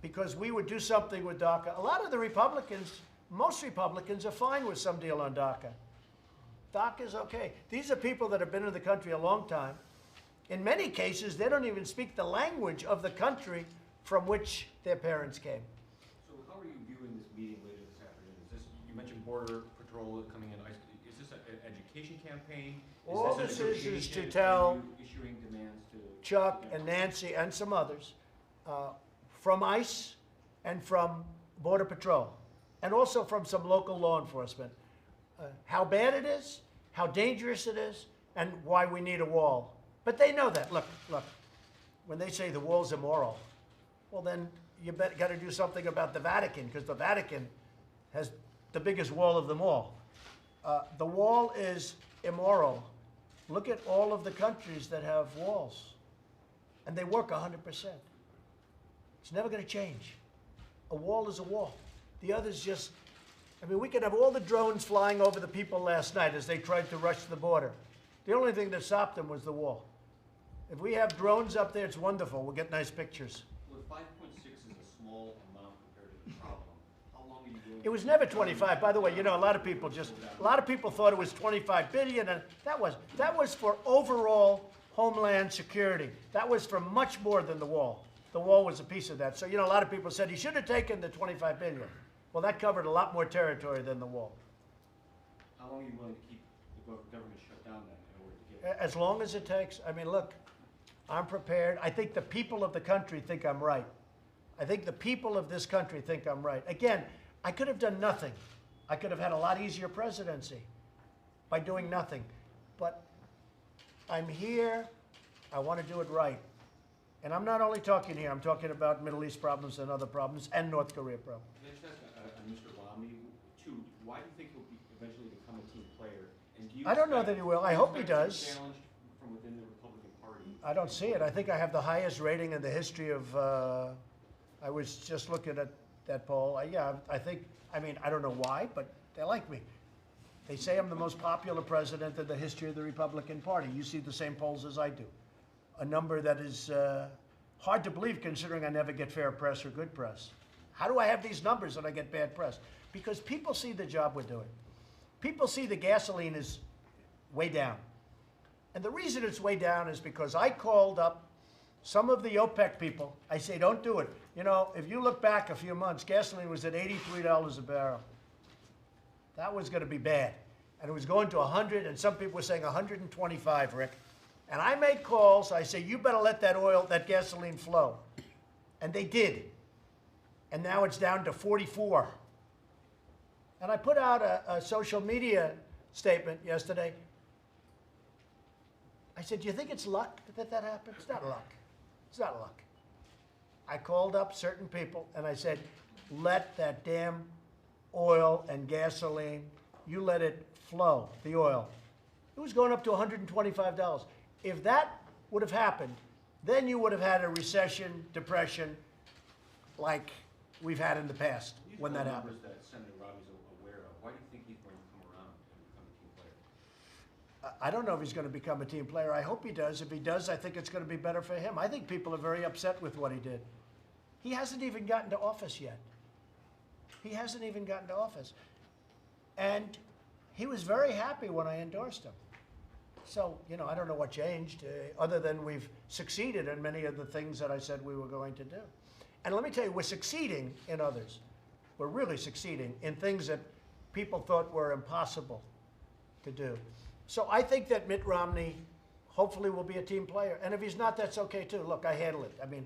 Because we would do something with DACA. A lot of the Republicans, most Republicans, are fine with some deal on DACA. DACA is okay. These are people that have been in the country a long time. In many cases, they don't even speak the language of the country from which their parents came. So how are you viewing this meeting later this afternoon? Is this, you mentioned Border Patrol coming in. Is this an education campaign? All this is to tell issuing demands to Chuck and Nancy and some others from ICE and from Border Patrol, and also from some local law enforcement, how bad it is, how dangerous it is, and why we need a wall. But they know that. Look, when they say the wall's immoral, well then you got to do something about the Vatican, because the Vatican has the biggest wall of them all. The wall is immoral. Look at all of the countries that have walls, and they work 100%. It's never going to change. A wall is a wall. The others just, I mean, we could have all the drones flying over the people last night as they tried to rush the border. The only thing that stopped them was the wall. If we have drones up there, it's wonderful. We'll get nice pictures. Well, 5.6 is a small amount compared to the problem. How long are you doing? It was never 25. By the way, you know, a lot of people thought it was 25 billion, and that was for overall Homeland security. That was for much more than the wall. The wall was a piece of that. So, you know, a lot of people said he should have taken the 25 billion. Well, that covered a lot more territory than the wall. How long are you willing to keep the government shut down then in order to get? As long as it takes. I mean, look, I'm prepared. I think the people of the country think I'm right. I think the people of this country think I'm right. Again, I could have done nothing. I could have had a lot easier presidency by doing nothing. But I'm here. I want to do it right. And I'm not only talking here. I'm talking about Middle East problems and other problems and North Korea problems. Can I just ask Mr. Romney, too, why do you think he'll eventually you I don't know expect- that he will. I do you hope he expect to be does. challenged from within the Republican Party? I don't see it. I think I have the highest rating in the history of, I was just looking at that poll. Yeah, I think, I mean, I don't know why, but they like me. They say I'm the most popular president in the history of the Republican Party. You see the same polls as I do. A number that is hard to believe considering I never get fair press or good press. How do I have these numbers and I get bad press? Because people see the job we're doing. People see the gasoline is way down. And the reason it's way down is because I called up some of the OPEC people. I say, don't do it. You know, if you look back a few months, gasoline was at $83 a barrel. That was going to be bad. And it was going to 100, and some people were saying 125, Rick. And I made calls. I say, you better let that gasoline flow. And they did. And now it's down to 44. And I put out a social media statement yesterday. I said, do you think it's luck that happened? It's not luck. It's not luck. I called up certain people and I said, let that damn oil and gasoline, you let it flow, the oil. It was going up to $125. If that would have happened, then you would have had a recession, depression, like we've had in the past when that happened. Numbers that Senator Romney's aware of. Why do you think he's going to come around and become a team player? I don't know if he's going to become a team player. I hope he does. If he does, I think it's going to be better for him. I think people are very upset with what he did. He hasn't even gotten to office yet. He hasn't even gotten to office. And he was very happy when I endorsed him. So, you know, I don't know what changed, other than we've succeeded in many of the things that I said we were going to do. And let me tell you, we're succeeding in others. We're really succeeding in things that people thought were impossible to do. So I think that Mitt Romney hopefully will be a team player. And if he's not, that's okay too. Look, I handle it. I mean,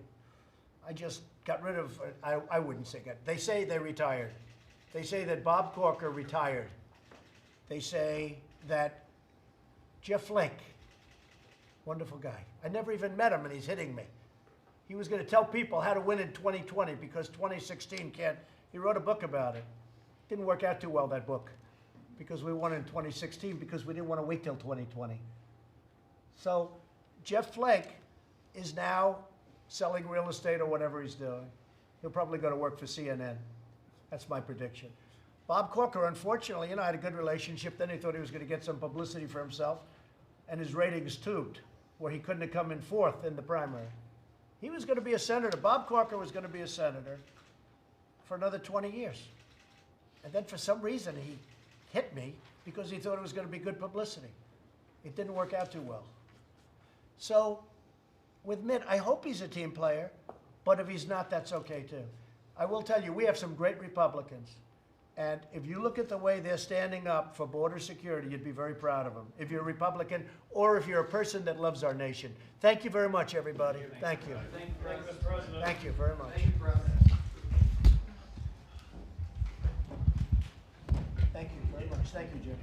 I just got rid of, I wouldn't say that. They say they retired. They say that Bob Corker retired. They say that Jeff Flake, wonderful guy. I never even met him and he's hitting me. He was going to tell people how to win in 2020 because 2016 can't. He wrote a book about it. Didn't work out too well, that book, because we won in 2016 because we didn't want to wait till 2020. So Jeff Flake is now selling real estate or whatever he's doing. He'll probably go to work for CNN. That's my prediction. Bob Corker, unfortunately, you know, I had a good relationship. Then he thought he was going to get some publicity for himself, and his ratings tubed, where he couldn't have come in fourth in the primary. He was going to be a senator. Bob Corker was going to be a senator for another 20 years. And then for some reason, he hit me because he thought it was going to be good publicity. It didn't work out too well. So with Mitt, I hope he's a team player, but if he's not, that's okay too. I will tell you, we have some great Republicans. And if you look at the way they're standing up for border security, you'd be very proud of them. If you're a Republican or if you're a person that loves our nation. Thank you very much, everybody. Thank you. Thank you, Mr. President. Thank you very much. Thank you, President. Thank you very much. Thank you, Jim.